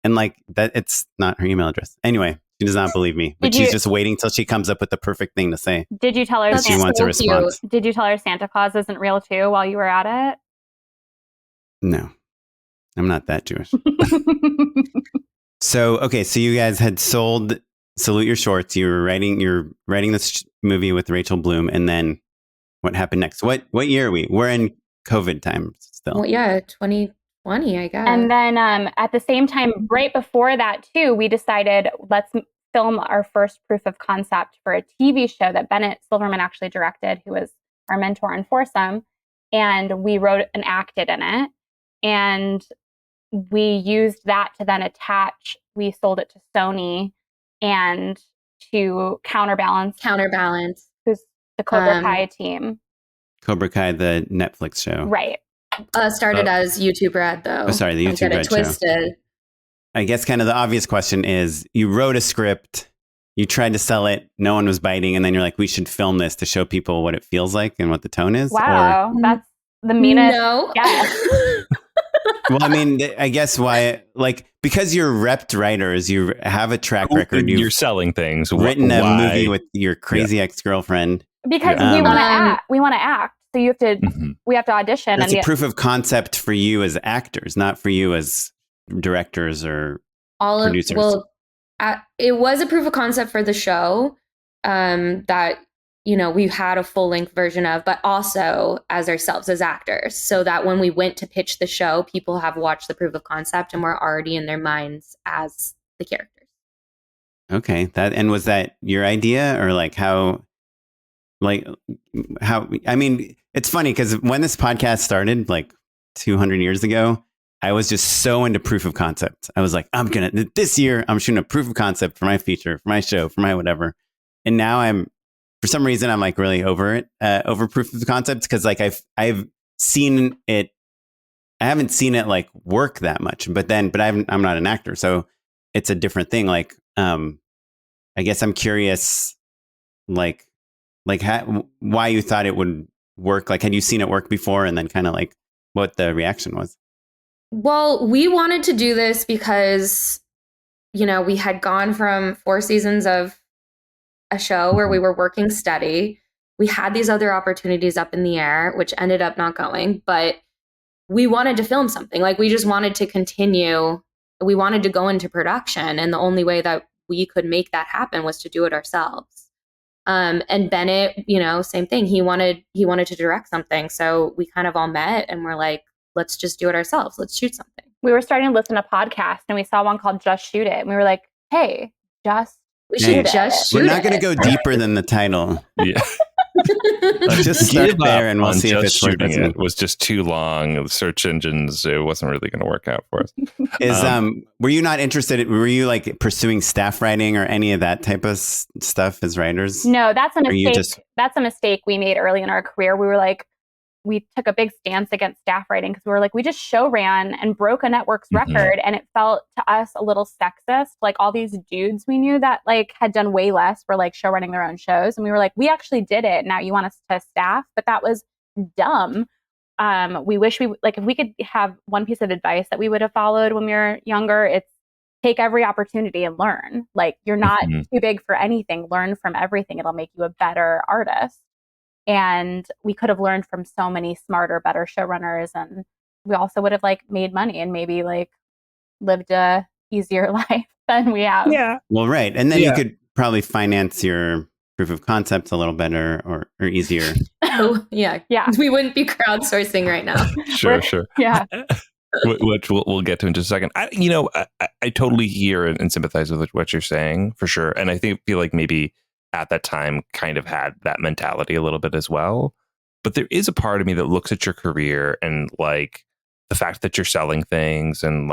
like that, it's not her email address. Anyway, she does not believe me, but she's just waiting till she comes up with the perfect thing to say. Did you tell her she wants a response? Did you tell her Santa Claus isn't real too while you were at it? No, I'm not that Jewish. So you guys had sold Salute Your Shorts. You're writing this movie with Rachel Bloom. And then what happened next? What year are we? We're in COVID time still. Well, yeah, 2020, I guess. And then at the same time, right before that too, we decided let's film our first proof of concept for a TV show that Bennett Silverman actually directed, who was our mentor in Foursome. And we wrote and acted in it. And we used that to then attach. We sold it to Sony and to Counterbalance, who's the Cobra Kai team. Cobra Kai, the Netflix show. Right. Started as YouTube Red, though. Oh, sorry, the YouTube Red show. I guess kind of the obvious question is, you wrote a script, you tried to sell it, no one was biting, and then you're like, we should film this to show people what it feels like and what the tone is? Wow, that's the meanest. No. Yes. Well, I mean, I guess why, like, because you're repped writers, you have a track record. You're selling things. Written a movie with your crazy ex-girlfriend. Because we want to act. We want to act. So you have to, we have to audition. That's a proof of concept for you as actors, not for you as directors or producers. It was a proof of concept for the show. that, we had a full length version of, but also as ourselves as actors, so that when we went to pitch the show, people have watched the proof of concept and we're already in their minds as the characters. Okay. And was that your idea, or how, I mean, it's funny because when this podcast started 200 years ago, I was just so into proof of concept. I was like, this year, I'm shooting a proof of concept for my feature, for my show, for my whatever. And now for some reason, I'm really over it, over proof of concept. Cause I've seen it. I haven't seen it work that much, but I'm not an actor. So it's a different thing. I guess I'm curious, why you thought it would work. Had you seen it work before, and then kind of what the reaction was? Well, we wanted to do this because, we had gone from 4 seasons of a show where we were working steady. We had these other opportunities up in the air, which ended up not going, but we wanted to film something. We just wanted to continue. We wanted to go into production. And the only way that we could make that happen was to do it ourselves. And Bennett, same thing. He wanted to direct something. So we kind of all met and we're like, let's just do it ourselves. Let's shoot something. We were starting to listen to podcasts and we saw one called Just Shoot It. And we were like, hey, we should just shoot it. We're not going to go deeper than the title. Yeah. Let's just start there and we'll see if it's shooting working. It was just too long. The search engines, it wasn't really going to work out for us. Were you not interested? Were you pursuing staff writing or any of that type of stuff as writers? No, that's a mistake. That's a mistake we made early in our career. We were we took a big stance against staff writing because we were we just show ran and broke a network's record, and it felt to us a little sexist. All these dudes we knew that had done way less were show running their own shows, and we were we actually did it. Now you want us to staff, but that was dumb. We wish if we could have one piece of advice that we would have followed when we were younger, it's take every opportunity and learn. You're not too big for anything. Learn from everything. It'll make you a better artist. And we could have learned from so many smarter, better showrunners, and we also would have made money and maybe lived a easier life than we have. Yeah. Well, right, and then you could probably finance your proof of concept a little better or easier. Oh, yeah. We wouldn't be crowdsourcing right now. Sure. Yeah. Which we'll get to in just a second. I totally hear and sympathize with what you're saying for sure, and I feel like maybe at that time kind of had that mentality a little bit as well. But there is a part of me that looks at your career and the fact that you're selling things and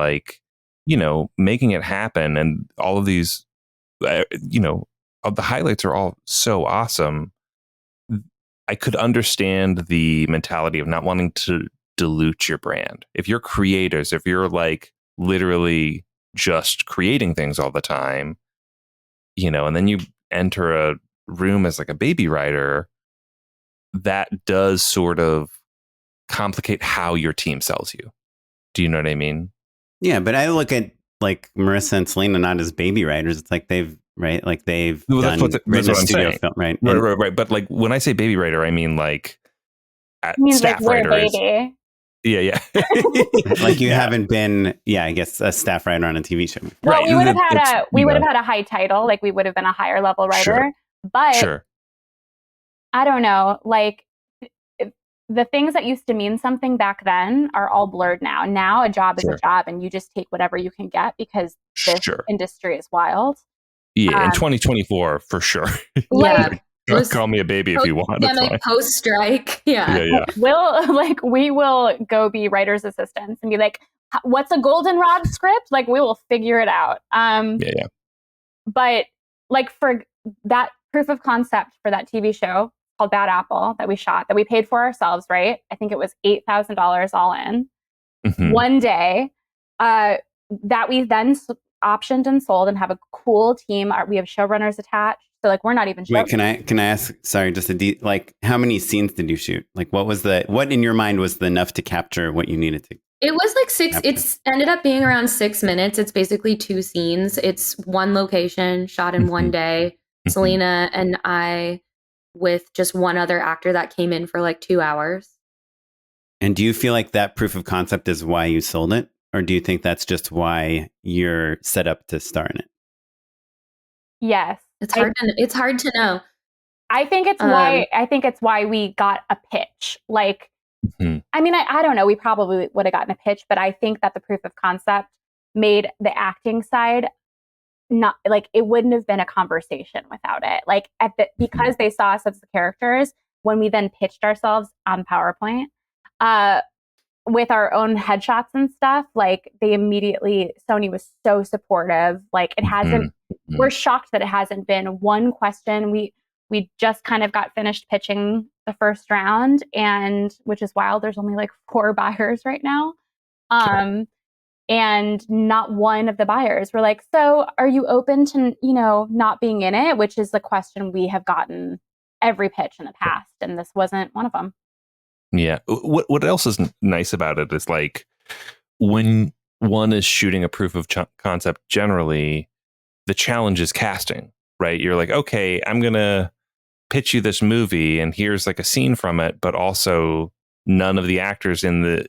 making it happen, and all of these, the highlights are all so awesome. I could understand the mentality of not wanting to dilute your brand. If you're creators, if you're literally just creating things all the time, and then you enter a room as a baby writer, that does sort of complicate how your team sells you. Do you know what I mean? Yeah, but I look at Marissa and Selyna not as baby writers. It's they've they've well, done that's what I'm studio saying. film, right? Right. But when I say baby writer, I mean staff writers. Baby. Yeah. You haven't been, I guess, a staff writer on a TV show. Well, we would have had a high title, we would have been a higher level writer. Sure. But I don't know, the things that used to mean something back then are all blurred now. Now a job is a job, and you just take whatever you can get because this industry is wild. Yeah, in 2024 for sure. Call me a baby if you want. Post strike. Yeah. We will go be writer's assistants and be what's a goldenrod script? We will figure it out. But for that proof of concept for that TV show called Bad Apple that we shot, that we paid for ourselves, right? I think it was $8,000 all in. Mm-hmm. One day, that we then optioned and sold and have a cool team. We have showrunners attached. So we're not even. Wait, can I ask? Sorry, just how many scenes did you shoot? What in your mind was enough to capture what you needed to? It was 6. It's ended up being around 6 minutes. It's basically 2 scenes. It's one location shot in one day. Selyna and I, with just one other actor that came in for 2 hours. And do you feel like that proof of concept is why you sold it, or do you think that's just why you're set up to star in it? Yes. It's hard to know. I think it's why we got a pitch. Like, Mhm. I mean, I don't know. We probably would have gotten a pitch, but I think that the proof of concept made the acting side not like it wouldn't have been a conversation without it. Like because they saw us as the characters, when we then pitched ourselves on PowerPoint, with our own headshots and stuff, like Sony was so supportive. Like it hasn't, we're shocked that it hasn't been one question. We just kind of got finished pitching the first round, and which is wild. There's only like 4 buyers right now. Sure. And not one of the buyers were like, so are you open to, not being in it? Which is the question we have gotten every pitch in the past. And this wasn't one of them. Yeah. What else is nice about it is like when one is shooting a proof of concept, generally the challenge is casting, right? You're like, okay, I'm going to pitch you this movie and here's like a scene from it, but also none of the actors in the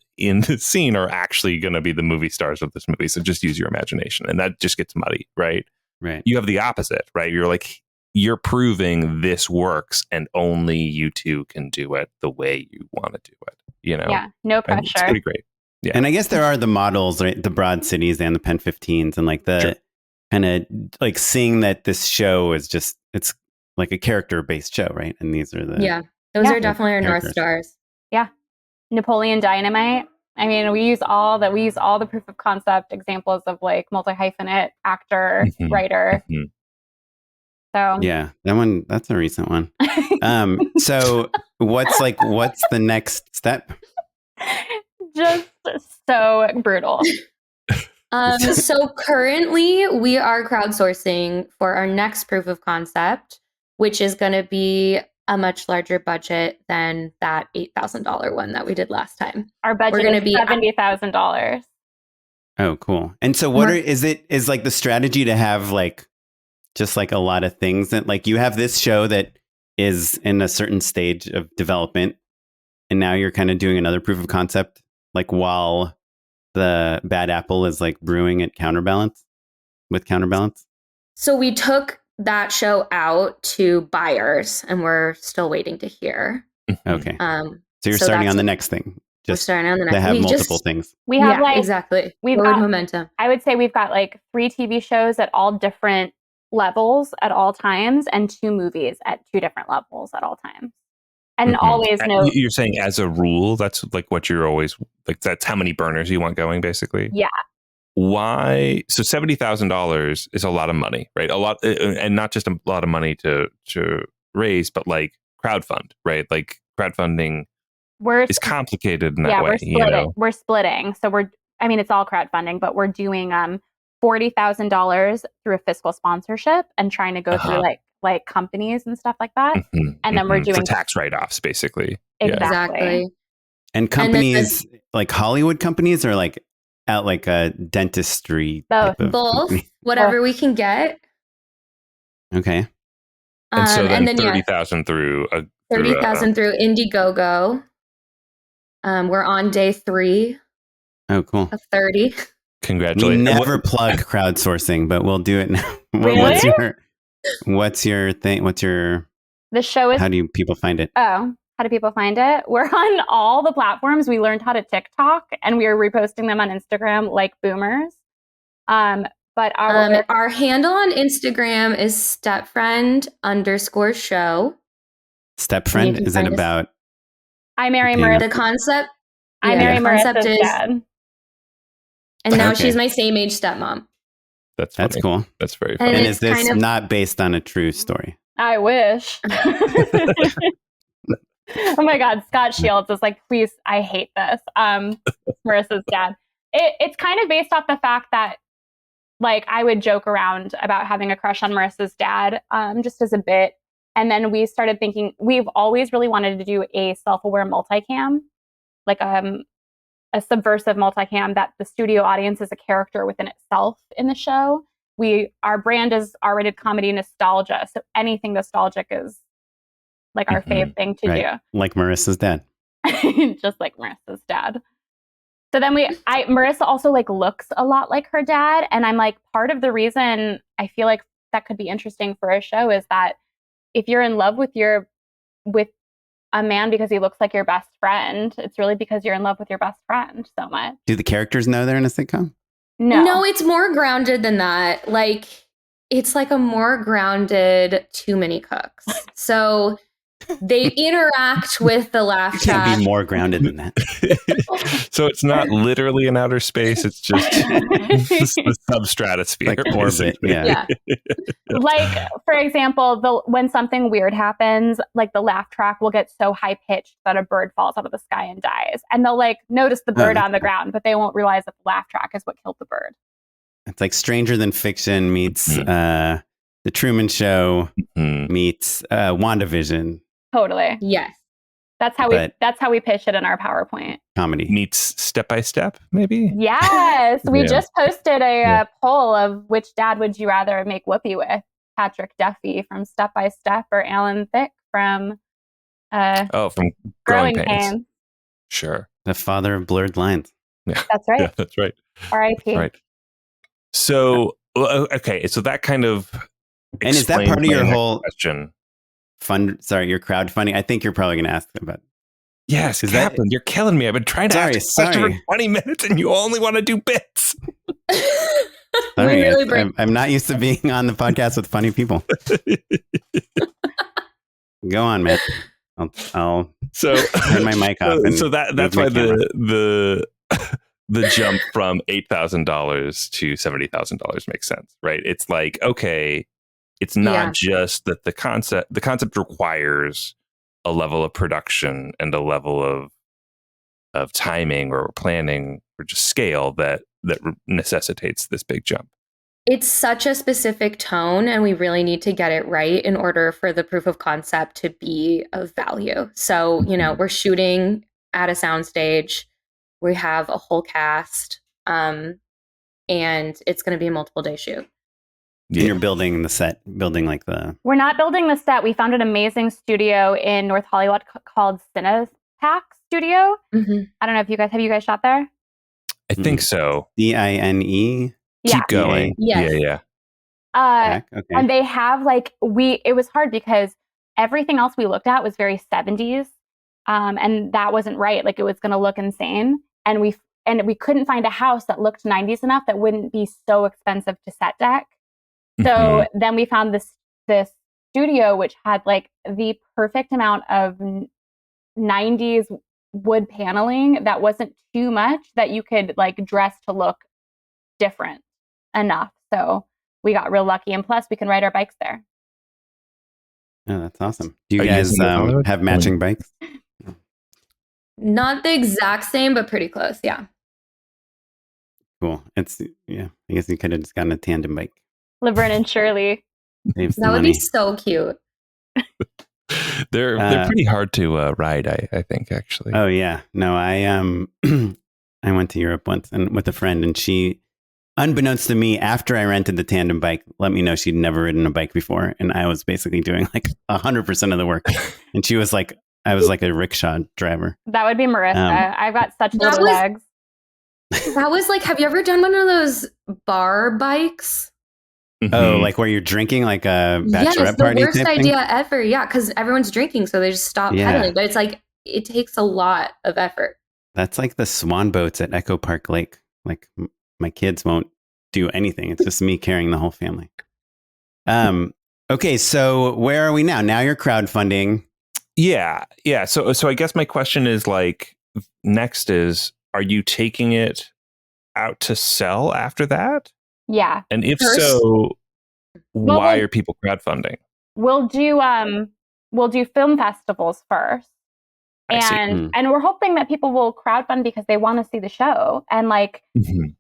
scene are actually going to be the movie stars of this movie. So just use your imagination. And that just gets muddy, right? Right. You have the opposite, right? You're like, you're proving this works and only you two can do it the way you want to do it, Yeah, no pressure. And it's pretty great. Yeah. And I guess there are the models, right? The Broad Cities and the Pen 15s, and like the kind of like seeing that this show is just, it's like a character based show, right? And these are those are definitely our North Stars. Yeah. Napoleon Dynamite. I mean, we use all the proof of concept examples of like multi-hyphenate, actor, writer. So yeah, that's a recent one. So what's the next step? Just so brutal. So currently we are crowdsourcing for our next proof of concept, which is going to be a much larger budget than that $8,000 one that we did last time. Our budget is $70,000. Oh, cool. And so is like the strategy to have like just like a lot of things that like you have this show that is in a certain stage of development, and now you're kind of doing another proof of concept like while the bad apple is like brewing at Counterbalance. So we took that show out to buyers and we're still waiting to hear. Okay. So you're starting on the next thing. We're starting on the next. They have multiple things. We have exactly. We've got momentum. I would say we've got like 3 TV shows at all different levels at all times, and 2 movies at 2 different levels at all times. And always know. You're saying as a rule, that's like what you're always like. That's how many burners you want going, basically. Yeah. Why? So $70,000 is a lot of money, right? A lot, and not just a lot of money to raise, but like crowdfund, right? Like crowdfunding is complicated in that way. We're splitting. So it's all crowdfunding, but we're doing $40,000 through a fiscal sponsorship and trying to go through like companies and stuff like that. And then we're doing for tax write-offs, basically. Exactly. And companies like Hollywood companies are like at like a dentistry. Both. Whatever we can get. Okay. And so then 30,000 through 30,000 through Indiegogo. We're on day 3. Oh, cool. Of 30. Congratulations. We never plug crowdsourcing, but we'll do it now. Really? What's your thing? The show is. How do people find it? Oh, how do people find it? We're on all the platforms. We learned how to TikTok, and we are reposting them on Instagram like boomers. But our handle on Instagram is stepfriend_show. Stepfriend? Is it about? I marry Marissa. The concept. I marry Marissa's dad. And now she's my same age stepmom. That's cool. That's very funny. And is this not based on a true story? I wish. Oh my God, Scott Shields is like, please, I hate this. Marissa's dad. It's kind of based off the fact that like I would joke around about having a crush on Marissa's dad, just as a bit. And then we started thinking, we've always really wanted to do a self-aware multicam, like a subversive multicam that the studio audience is a character within itself in the show. Our brand is R-rated comedy nostalgia. So anything nostalgic is like our fave thing to do. Like Marissa's dad. Just like Marissa's dad. So then Marissa also like looks a lot like her dad. And I'm like, part of the reason I feel like that could be interesting for a show is that if you're in love with a man because he looks like your best friend, it's really because you're in love with your best friend so much. Do the characters know they're in a sitcom? No, it's more grounded than that. Like, it's like a more grounded Too Many Cooks. So they interact with the laugh You can't track. be more grounded than that. So it's not literally in outer space. It's just the substratosphere. Like orbit. Yeah. Like, for example, when something weird happens, like the laugh track will get so high pitched that a bird falls out of the sky and dies. And they'll like notice the bird on the ground, but they won't realize that the laugh track is what killed the bird. It's like Stranger Than Fiction meets The Truman Show meets WandaVision. Totally. Yes. That's how we pitch it in our PowerPoint. Comedy. Meets Step by Step, maybe? Yes. We just posted a poll of which dad would you rather make Whoopi with? Patrick Duffy from Step by Step or Alan Thicke from from Growing Pains. Sure. The father of blurred lines. Yeah. That's right. Yeah, that's right. R.I.P. Right. So, okay. So that kind of And is that part of your whole question? Your crowdfunding? I think you're probably going to ask about. Yes, Kaplan, you're killing me. I've been trying to ask a question for 20 minutes and you only want to do bits. I'm not used to being on the podcast with funny people. Go on, Matt. I'll turn my mic off. So that's why the jump from $8,000 to $70,000 makes sense, right? It's like, okay, it's not just that the concept requires a level of production and a level of timing or planning or just scale that necessitates this big jump. It's such a specific tone, and we really need to get it right in order for the proof of concept to be of value. So, we're shooting at a soundstage. We have a whole cast, and it's going to be a multiple day shoot. Yeah. And you're building the set, We're not building the set. We found an amazing studio in North Hollywood called Cinepack Studio. Mm-hmm. I don't know if have you guys shot there? I think so. DINE. Keep going. Yes. Yeah. Okay. And they have it was hard because everything else we looked at was very 70s. And that wasn't right. Like, it was going to look insane. And we couldn't find a house that looked 90s enough that wouldn't be so expensive to set deck. So then we found this studio, which had like the perfect amount of 90s wood paneling that wasn't too much that you could like dress to look different enough. So we got real lucky. And plus we can ride our bikes there. Oh, that's awesome. Do you guys have matching bikes? Not the exact same, but pretty close. Yeah. Cool. I guess you could have just gotten a tandem bike. Laverne and Shirley. That would be so cute. They're pretty hard to ride, I think, actually. Oh yeah. No, I went to Europe once and with a friend, and she, unbeknownst to me, after I rented the tandem bike, let me know she'd never ridden a bike before, and I was basically doing like 100% of the work, and she was like, I was like a rickshaw driver. That would be Marissa. I've got such little legs. That was like, have you ever done one of those bar bikes? Oh, like where you're drinking, like a bachelorette party? Yes, the worst idea ever. Yeah, because everyone's drinking, so they just stop pedaling. But it's like, it takes a lot of effort. That's like the swan boats at Echo Park Lake. Like, my kids won't do anything. It's just me carrying the whole family. Okay, so where are we now? Now you're crowdfunding. Yeah. So I guess my question is like, next is, are you taking it out to sell after that? Yeah. And if so, why are people crowdfunding? We'll do film festivals first. And we're hoping that people will crowdfund because they want to see the show. And like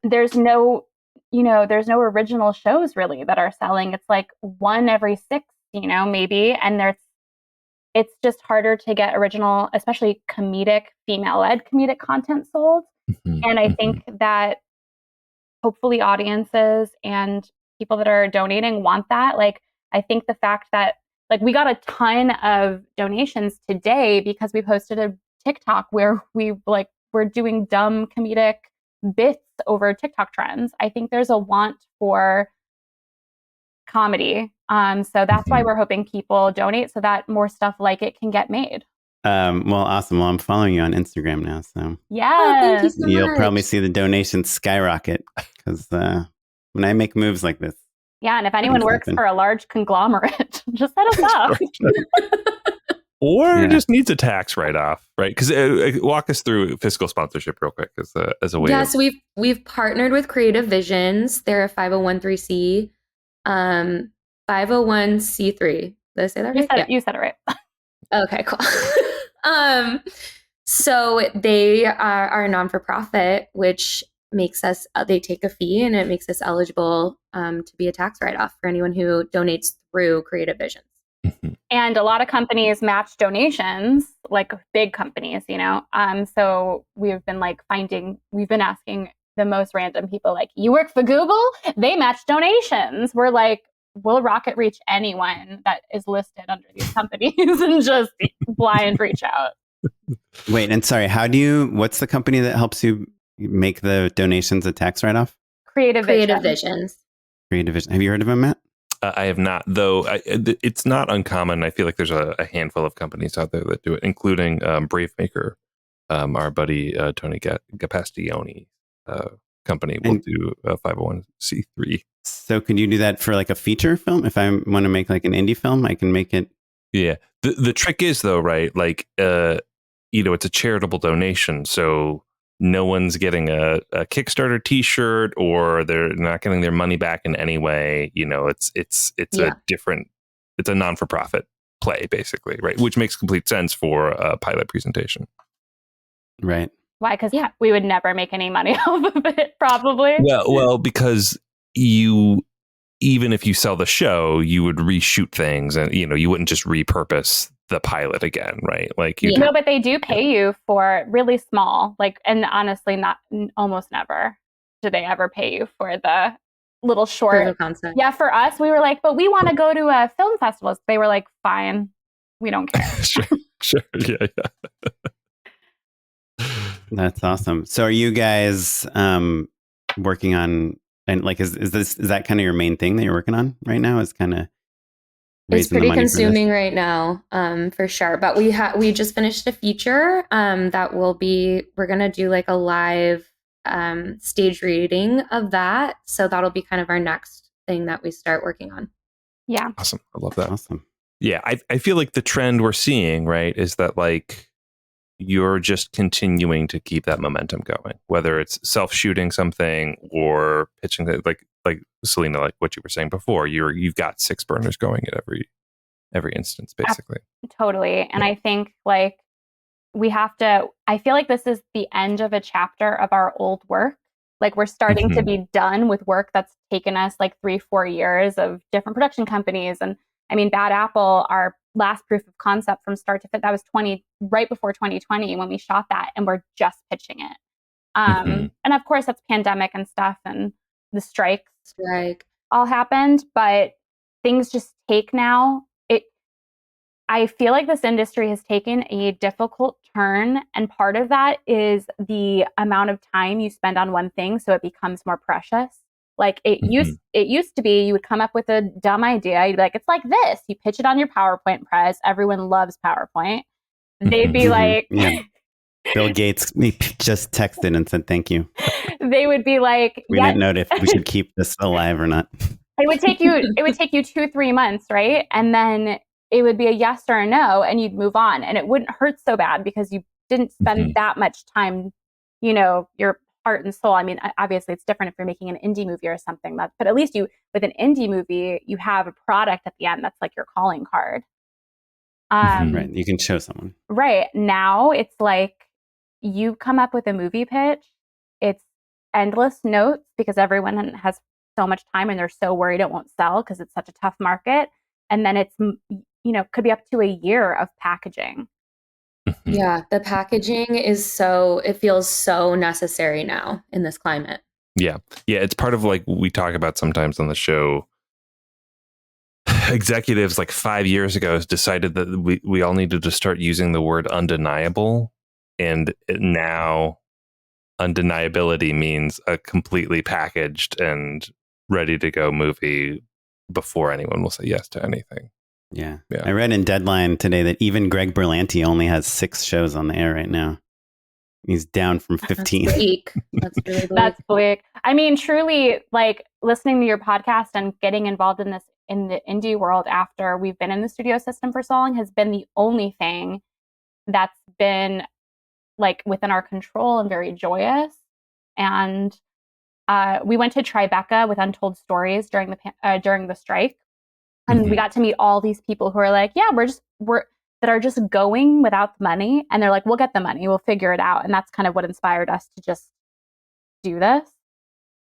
there's no original shows really that are selling. It's like one every 6, maybe. And it's just harder to get original, especially female-led comedic content sold. And I think that hopefully audiences and people that are donating want that. Like, I think the fact that like we got a ton of donations today because we posted a TikTok where we're doing dumb comedic bits over TikTok trends. I think there's a want for comedy. So that's why we're hoping people donate so that more stuff like it can get made. Well, awesome. Well, I'm following you on Instagram now, so yeah, thank you so you'll much. probably see the donations skyrocket because when I make moves like this, yeah. And if anyone things works happen. for a large conglomerate, just set us up. Or just needs a tax write-off, right? Because walk us through fiscal sponsorship real quick as a way. Yeah, so we've partnered with Creative Visions. They're a 501c, 501c3. Did I say that right? You said it right. Okay, cool. So they are a non-for-profit, which makes us, they take a fee and it makes us eligible to be a tax write-off for anyone who donates through Creative Visions. And a lot of companies match donations, like big companies, so we've been asking the most random people, like, you work for Google? They match donations. We're like, we'll rocket reach anyone that is listed under these companies and just blind reach out. Wait, and sorry, what's the company that helps you make the donations a tax write-off? Creative Visions. Creative Vision. Have you heard of them, Matt? I have not, though. It's not uncommon. I feel like there's a handful of companies out there that do it, including Bravemaker. Our buddy Tony Gapastione company will do a 501c3. So could you do that for like a feature film? If I want to make like an indie film, I can make it. Yeah. The trick is, though, right? Like, it's a charitable donation. So no one's getting a Kickstarter T-shirt, or they're not getting their money back in any way. It's a non-for-profit play, basically, right? Which makes complete sense for a pilot presentation. Right. Why? Because we would never make any money off of it, probably. Well, because even if you sell the show, you would reshoot things, and you wouldn't just repurpose the pilot again, right? Like No, but they do pay you for really small, and honestly, almost never do they ever pay you for the little short concept. Yeah, for us, we were like, but we want to go to a film festival. They were like, fine, we don't care. Sure, yeah. That's awesome. So are you guys working on, and like, is that kind of your main thing that you're working on right now? Is kind of it's pretty consuming right now, for sure. But we just finished a feature that we're gonna do like a live stage reading of that. So that'll be kind of our next thing that we start working on. Yeah. Awesome. I love that. Awesome. Yeah. I feel like the trend we're seeing, right, is that like you're just continuing to keep that momentum going, whether it's self-shooting something or pitching it, like Selyna, like what you were saying before, you've got 6 burners going at every instance, basically. Totally. And I think like I feel like this is the end of a chapter of our old work. Like we're starting to be done with work that's taken us like 3-4 years of different production companies. And I mean, Bad Apple, our last proof of concept from start to finish, that was right before 2020 when we shot that, and we're just pitching it. And of course, that's pandemic and stuff, and the strike all happened, but things just take now. I feel like this industry has taken a difficult turn, and part of that is the amount of time you spend on one thing, so it becomes more precious. Like it used to be, you would come up with a dumb idea, you'd be like, it's like this. You pitch it on your PowerPoint press. Everyone loves PowerPoint. They'd be like, Bill Gates just texted and said thank you. They would be like, we didn't know if we should keep this alive or not. It would take you 2-3 months, right? And then it would be a yes or a no, and you'd move on, and it wouldn't hurt so bad because you didn't spend that much time, your heart and soul. I mean, obviously it's different if you're making an indie movie or something, but at least with an indie movie, you have a product at the end that's like your calling card. Right. You can show someone. Right. Now it's like you come up with a movie pitch. It's endless notes because everyone has so much time and they're so worried it won't sell because it's such a tough market. And then it's, could be up to a year of packaging. Yeah, the packaging it feels so necessary now in this climate. Yeah. Yeah. It's part of like we talk about sometimes on the show. Executives like 5 years ago decided that we all needed to start using the word undeniable. And now undeniability means a completely packaged and ready to go movie before anyone will say yes to anything. Yeah. Yeah. I read in Deadline today that even Greg Berlanti only has 6 shows on the air right now. He's down from 15. That's bleak. That's really bleak. That's bleak. I mean, truly, like listening to your podcast and getting involved in this in the indie world after we've been in the studio system for so long has been the only thing that's been like within our control and very joyous. And we went to Tribeca with Untold Stories during the strike, and we got to meet all these people who are like, yeah, we're that are just going without the money, and they're like, we'll get the money, we'll figure it out. And that's kind of what inspired us to just do this.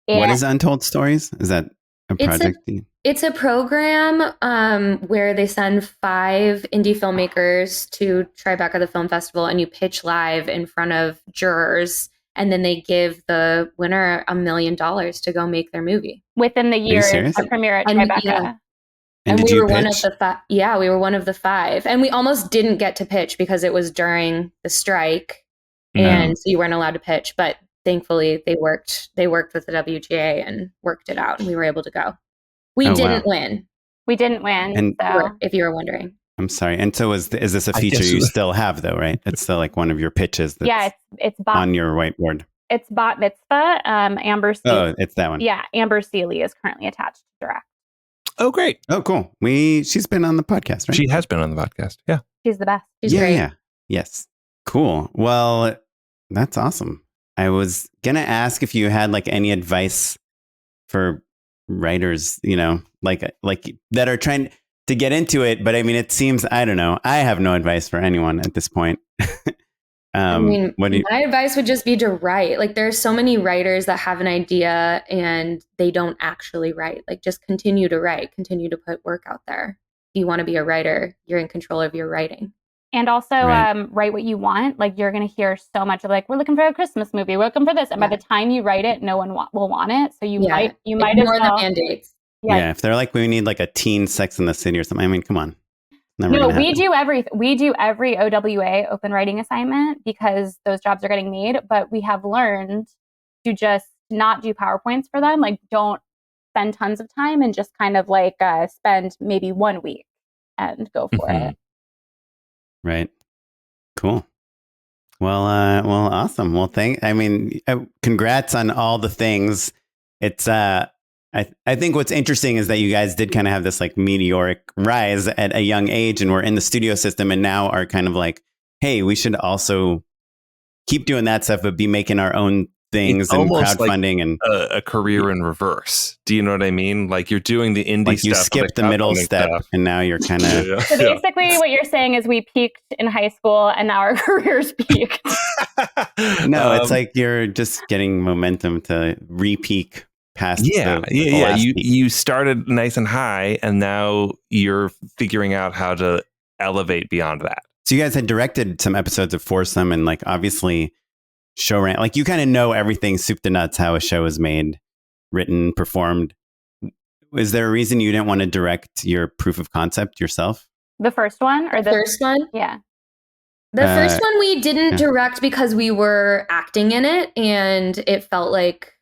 What is Untold Stories? Is that a project? It's a program where they send 5 indie filmmakers to Tribeca, the film festival, and you pitch live in front of jurors, and then they give the winner $1 million to go make their movie within the year of premiere at Tribeca. Yeah. And we did you were one of pitch? the we were one of the 5, and we almost didn't get to pitch because it was during the strike, and so you weren't allowed to pitch. But thankfully, they worked with the WGA and worked it out, and we were able to go. We didn't win. We didn't win. And if you were wondering, I'm sorry. And so is this a feature you still have though, right? It's still like one of your pitches. That's it's on your whiteboard. It's Bat Mitzvah. Amber Seeley. Oh, it's that one. Yeah, Amber Seeley is currently attached to direct. Oh, great. Oh, cool. She's been on the podcast, right? She has been on the podcast. Yeah. She's the best. she's great. Yeah. Yes. Cool. Well, that's awesome. I was going to ask if you had like any advice for writers, like that are trying to get into it. But I mean, it seems, I don't know. I have no advice for anyone at this point. My advice would just be to write. Like, there's so many writers that have an idea and they don't actually write. Like, just continue to write, continue to put work out there. If you want to be a writer, you're in control of your writing. And also write what you want. Like, you're going to hear so much of like, we're looking for a Christmas movie, we're looking for this. And by the time you write it, no one will want it. So you might ignore the mandates. Yeah. If they're like, we need like a teen Sex in the City or something. I mean, come on. No, we do every OWA, open writing assignment, because those jobs are getting made. But we have learned to just not do PowerPoints for them. Like, don't spend tons of time and just kind of like spend maybe 1 week and go for it. Right. Cool. Well, awesome. Well, congrats on all the things. It's, I think what's interesting is that you guys did kind of have this like meteoric rise at a young age, and we're in the studio system and now are kind of like, hey, we should also keep doing that stuff, but be making our own things and crowdfunding, like and a career in reverse. Do you know what I mean? Like, you're doing the indie like stuff. You skipped the middle step and now you're kind of. So basically what you're saying is we peaked in high school and now our careers peaked. No, it's like you're just getting momentum to re-peak past. You started nice and high, and now you're figuring out how to elevate beyond that. So you guys had directed some episodes of Foursome, and like obviously showrunning, like you kind of know everything soup to nuts, how a show is made, written, performed. Is there a reason you didn't want to direct your proof of concept yourself? The first one or the first one? Yeah. The first one we didn't direct because we were acting in it and it felt like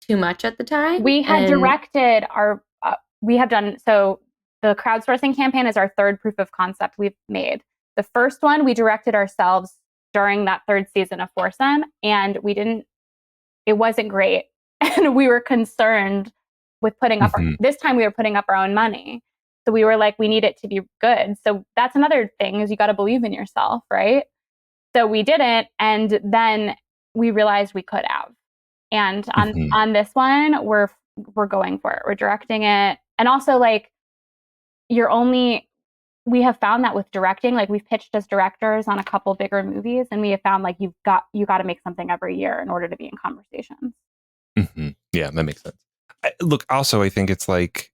too much at the time. We had directed so the crowdsourcing campaign is our 3rd proof of concept we've made. The first one we directed ourselves during that 3rd season of Foursome, and it wasn't great. And we were concerned with putting up, this time we were putting up our own money. So we were like, we need it to be good. So that's another thing, is you got to believe in yourself, right? So we didn't. And then we realized we could have. And on this one, we're going for it. We're directing it. And also like we have found that with directing, like we've pitched as directors on a couple bigger movies, and we have found like you got to make something every year in order to be in conversations. Yeah, that makes sense. Look, also, I think it's like,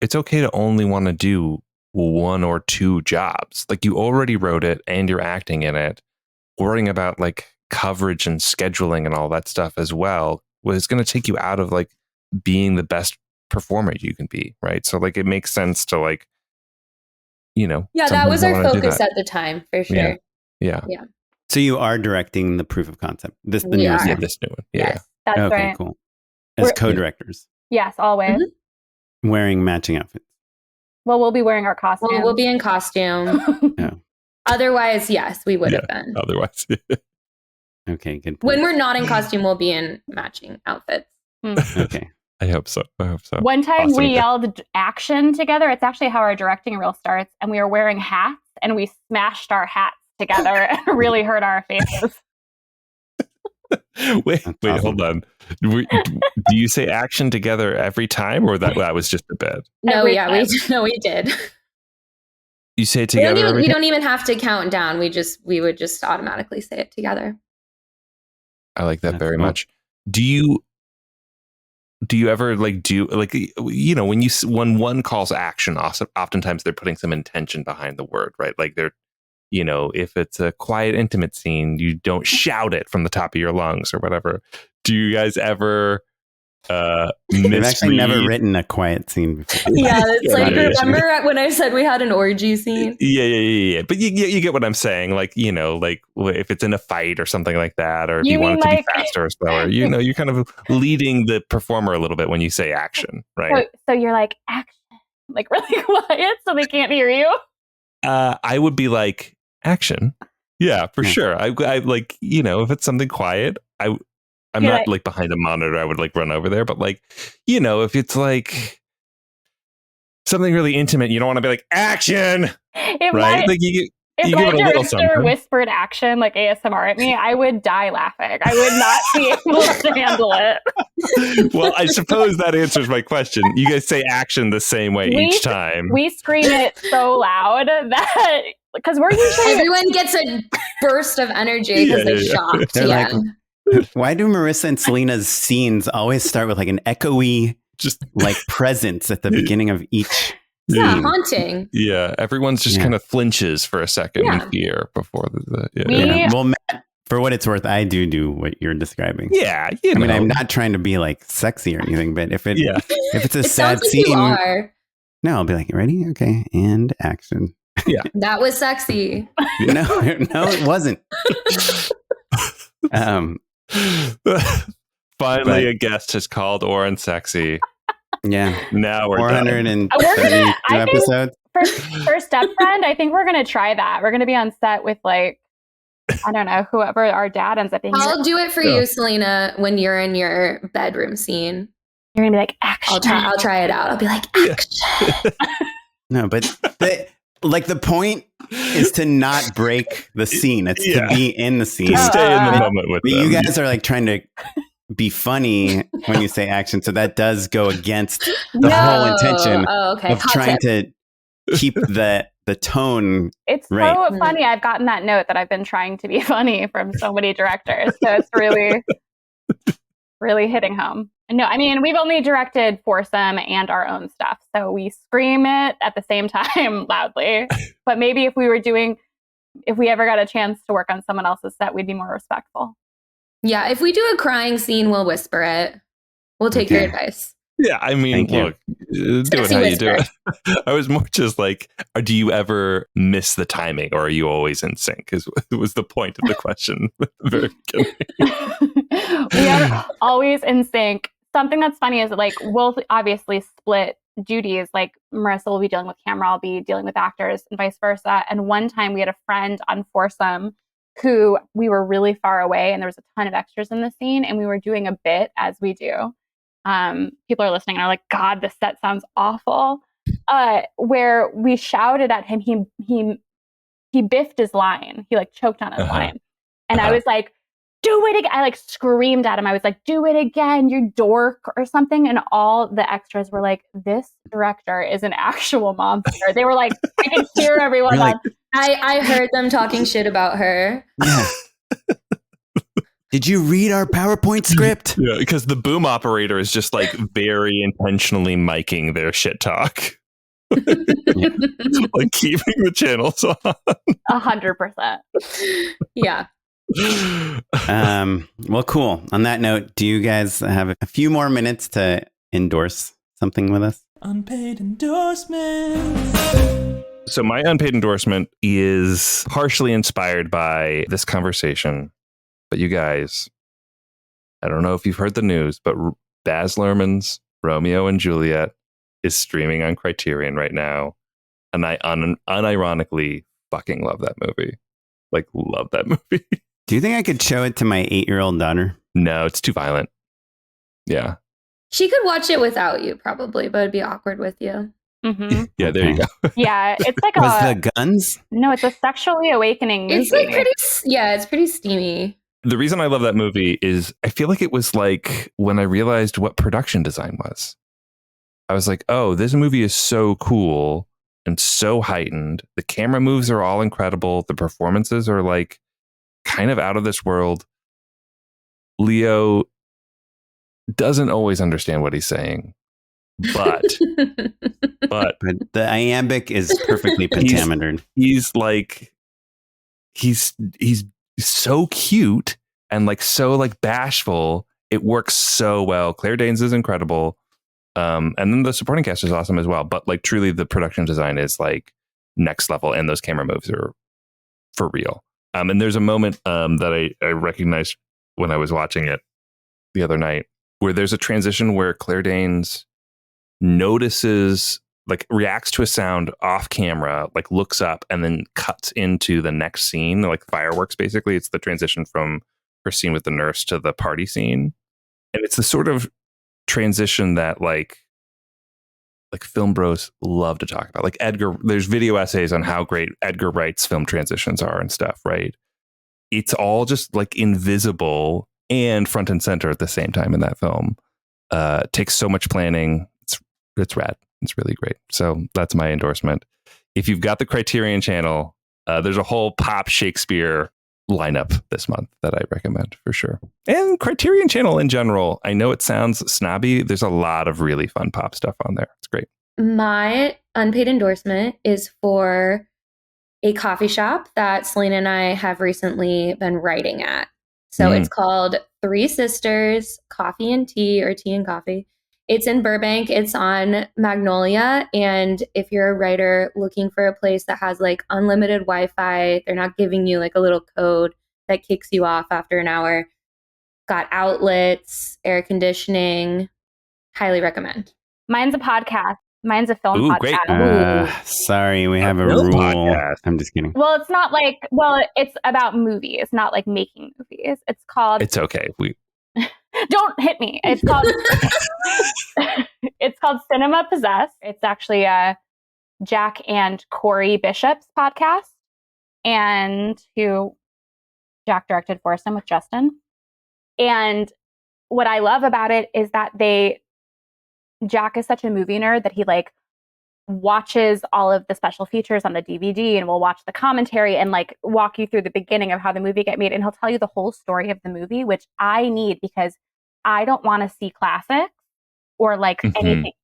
it's okay to only want to do 1 or 2 jobs. Like, you already wrote it and you're acting in it. Worrying about like coverage and scheduling and all that stuff as well was going to take you out of like being the best performer you can be, right? So like, it makes sense to like, that was our focus at the time, for sure. Yeah. So you are directing the proof of concept, this new one. Yeah, this new one. Yeah. Yes, that's okay, right. cool. As co-directors. Yes, always. wearing matching outfits. Well, we'll be wearing our costumes. Well, we'll be in costume. Yeah. Otherwise, yes, we would have been. Otherwise. Okay, good point. When we're not in costume, we'll be in matching outfits. Okay. I hope so. One time Awesome. we yelled action together. It's actually how our directing reel starts. And we were wearing hats and we smashed our hats together and really hurt our faces. Wait, awesome. Hold on. Do you say action together every time, or that was just a bit? No, Every yeah, time. we did. You say it together. We don't even have to count down. We would just automatically say it together. I like that That's very cool. much. Do you ever when one calls action, oftentimes they're putting some intention behind the word, right? Like they're, if it's a quiet, intimate scene, you don't shout it from the top of your lungs or whatever. Do you guys ever I've actually never written a quiet scene before. Yeah, it's like, Yeah. remember when I said we had an orgy scene? Yeah. But you get what I'm saying. Like, if it's in a fight or something like that, or if you want it to be faster or slower, you're kind of leading the performer a little bit when you say action, right? So you're like, action, like really quiet so they can't hear you. I would be like, action. Yeah, for sure. I like, if it's something quiet, I'm You're not like behind a monitor. I would like run over there, but like, if it's like something really intimate, you don't want to be like action, right? Like you if give my it a little director something. whispered action like ASMR at me, I would die laughing. I would not be able to handle it. Well, I suppose that answers my question. You guys say action the same way each time. We scream it so loud that because we're usually Everyone gets a burst of energy because they're shocked. They're Yeah. like, why do Marissa and Selyna's scenes always start with like an echoey, Just like presence at the beginning of each Yeah, scene? haunting. yeah, everyone's just kind of flinches for a second in fear before the Yeah. Well, Matt, for what it's worth, I do what you're describing. yeah. I mean, I'm not trying to be like sexy or anything, but if it's a It sad sounds like scene, you are. no, I'll be like, ready? Okay, and action. That was sexy. No, it wasn't. Finally, a guest has called Oren sexy. Yeah. Now we're 472 episodes. For Step Friend, I think we're going to try that. We're going to be on set with like, I don't know, whoever our dad ends up being. I'll do it for you, Selyna, when you're in your bedroom scene. You're going to be like, action. I'll try it out. I'll be like, action. No, but the point is to not break the scene. It's to be in the scene. To stay in the moment with But them. you guys are like trying to be funny when you say action, so that does go against the whole intention of Hot trying tip. to keep the tone. It's right. so funny. I've gotten that note that I've been trying to be funny from so many directors. So it's really, really hitting home. No, I mean, we've only directed Foursome and our own stuff. So we scream it at the same time loudly. But maybe if we ever got a chance to work on someone else's set, we'd be more respectful. Yeah, if we do a crying scene, we'll whisper it. We'll take your advice. Yeah, I mean, Thank you. look, do it Sexy how you whisper. do it. I was more just like, do you ever miss the timing, or are you always in sync? Was the point of the question at the very beginning. We are always in sync. Something that's funny is that, like, we'll obviously split duties. Like, Marissa will be dealing with camera, I'll be dealing with actors, and vice versa. And one time we had a friend on Foursome who we were really far away, and there was a ton of extras in the scene, and we were doing a bit as we do. People are listening and are like, God, this set sounds awful. Where we shouted at him, he biffed his line. He like choked on his line. And I was like, do it again. I like screamed at him. I was like, do it again, you dork, or something. And all the extras were like, this director is an actual monster. They were like, I could hear everyone. Like, I heard them talking shit about her. yeah. Did you read our PowerPoint script? Yeah, because the boom operator is just like very intentionally miking their shit talk. Like keeping the channels on. 100%. Yeah. Well, cool. On that note, do you guys have a few more minutes to endorse something with us? Unpaid endorsements. So my unpaid endorsement is partially inspired by this conversation. But you guys, I don't know if you've heard the news, but Baz Luhrmann's Romeo and Juliet is streaming on Criterion right now. And I unironically fucking love that movie. Like, love that movie. Do you think I could show it to my 8-year-old daughter? No, it's too violent. Yeah. She could watch it without you, probably, but it'd be awkward with you. Mm-hmm. Yeah, there you go. Yeah, it's like Was the guns? No, it's a sexually awakening movie. It's like it's pretty steamy. The reason I love that movie is I feel like it was like when I realized what production design was. I was like, oh, this movie is so cool and so heightened. The camera moves are all incredible. The performances are like kind of out of this world. Leo doesn't always understand what he's saying, but the iambic is perfectly pentametered. He's so cute and like so like bashful. It works so well. Claire Danes is incredible. And then the supporting cast is awesome as well. But like truly the production design is like next level and those camera moves are for real. And there's a moment that I recognized when I was watching it the other night where there's a transition where Claire Danes notices, like reacts to a sound off camera, like looks up and then cuts into the next scene, like fireworks. Basically, it's the transition from her scene with the nurse to the party scene. And it's the sort of transition that like film bros love to talk about. Like Edgar, there's video essays on how great Edgar Wright's film transitions are and stuff, right? It's all just like invisible and front and center at the same time in that film. Takes so much planning. It's rad. It's really great. So that's my endorsement. If you've got the Criterion channel, there's a whole pop Shakespeare lineup this month that I recommend for sure. And Criterion channel in general. I know it sounds snobby. There's a lot of really fun pop stuff on there. It's great. My unpaid endorsement is for a coffee shop that Selyna and I have recently been writing at. So it's called Three Sisters Coffee and Tea, or Tea and Coffee. It's in Burbank. It's on Magnolia. And if you're a writer looking for a place that has like unlimited Wi-Fi, they're not giving you like a little code that kicks you off after an hour. Got outlets, air conditioning. Highly recommend. Mine's a podcast. Mine's a film podcast. Great. Sorry, we have a rule. Podcast. I'm just kidding. Well, it's not like, it's about movies, not like making movies. It's called... It's okay. Don't hit me. It's called it's called Cinema Possessed. It's actually Jack and Corey Bishop's podcast, and who Jack directed Foursome with Justin. And what I love about it is that Jack is such a movie nerd that he like watches all of the special features on the DVD and will watch the commentary and like walk you through the beginning of how the movie got made. And he'll tell you the whole story of the movie, which I need because I don't want to see classics or like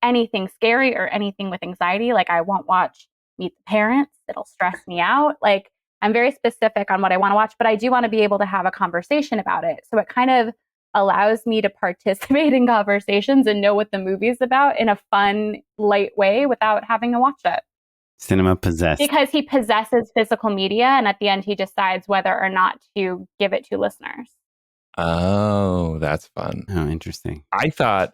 anything scary or anything with anxiety. Like I won't watch Meet the Parents. It'll stress me out. Like I'm very specific on what I want to watch, but I do want to be able to have a conversation about it. So it kind of allows me to participate in conversations and know what the movie's about in a fun, light way without having to watch it. Cinema Possessed. Because he possesses physical media, and at the end he decides whether or not to give it to listeners. Oh, that's fun. Oh, interesting. I thought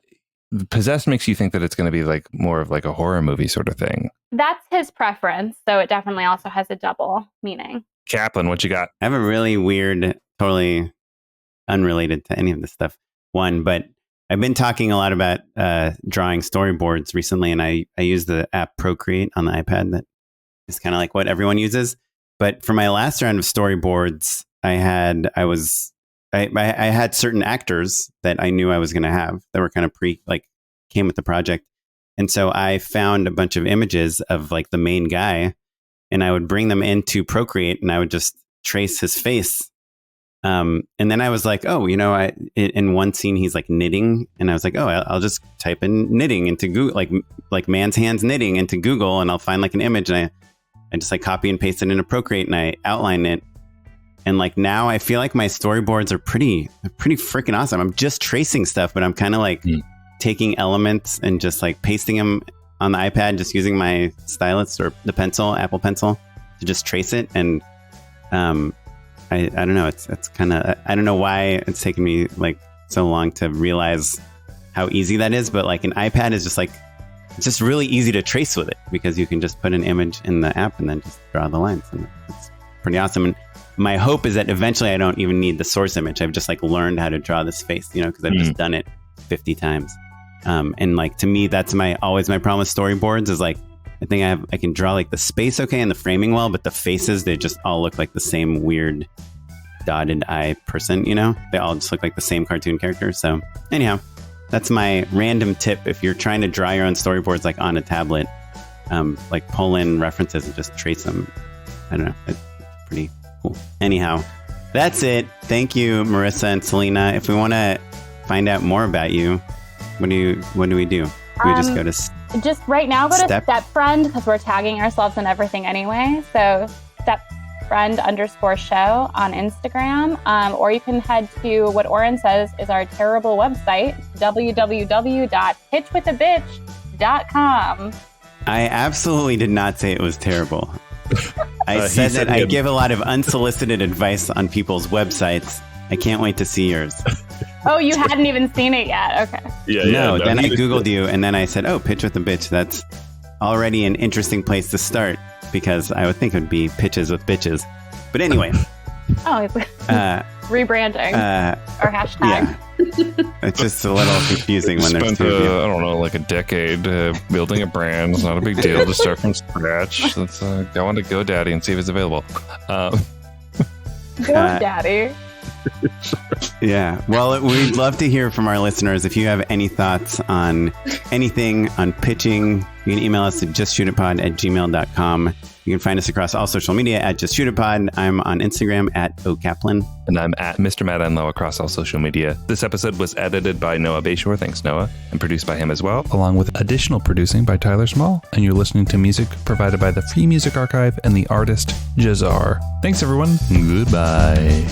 Possessed makes you think that it's going to be like more of like a horror movie sort of thing. That's his preference, so it definitely also has a double meaning. Kaplan, what you got? I have a really weird, totally unrelated to any of this stuff but I've been talking a lot about drawing storyboards recently, and I use the app Procreate on the iPad that is kind of like what everyone uses. But for my last round of storyboards, I had certain actors that I knew I was going to have that were kind of came with the project. And so I found a bunch of images of like the main guy, and I would bring them into Procreate and I would just trace his face. And then I was like, oh, in one scene, he's like knitting. And I was like, oh, I'll just type in knitting into Google, like man's hands knitting into Google, and I'll find like an image, and I just like copy and paste it into Procreate, and I outline it. And like now I feel like my storyboards are pretty freaking awesome. I'm just tracing stuff, but I'm kind of like taking elements and just like pasting them on the iPad, just using my stylus or the Apple Pencil to just trace it. And I don't know. It's kind of, I don't know why it's taken me like so long to realize how easy that is. But like an iPad is just like it's just really easy to trace with it because you can just put an image in the app and then just draw the lines. And it's pretty awesome. And my hope is that eventually I don't even need the source image. I've just like learned how to draw this face, you know, because I've just done it 50 times. And like, to me, that's always my problem with storyboards is like, I think I can draw like the space okay and the framing well, but the faces, they just all look like the same weird dotted eye person, you know? They all just look like the same cartoon character. So anyhow, that's my random tip. If you're trying to draw your own storyboards like on a tablet, like pull in references and just trace them. I don't know. It's pretty cool. Anyhow, that's it. Thank you, Marissa and Selyna. If we want to find out more about you, what do we do? Do we just go to just right now go to StepFriend because we're tagging ourselves and everything anyway. So StepFriend_show on Instagram, or you can head to what Oren says is our terrible website, www.pitchwithabitch.com. I absolutely did not say it was terrible. I said that I give a lot of unsolicited advice on people's websites. I can't wait to see yours. Oh, you hadn't even seen it yet. Okay. No, then I Googled you and then I said, oh, Pitch with a Bitch. That's already an interesting place to start because I would think it would be Pitches with Bitches. But anyway. Oh, rebranding or hashtag. Yeah. It's just a little confusing when there's two of you. I don't know, like a decade building a brand. It's not a big deal to start from scratch. Let's go on to GoDaddy and see if it's available. GoDaddy. Yeah. Well, we'd love to hear from our listeners. If you have any thoughts on anything on pitching, you can email us at justshootitpod@gmail.com. You can find us across all social media at justshootitpod. I'm on Instagram at okaplan. And I'm at Mr. Matt Enlow across all social media. This episode was edited by Noah Bayshore, thanks Noah, and produced by him as well, along with additional producing by Tyler Small. And you're listening to music provided by the Free Music Archive and the artist Jazar. Thanks everyone. Goodbye.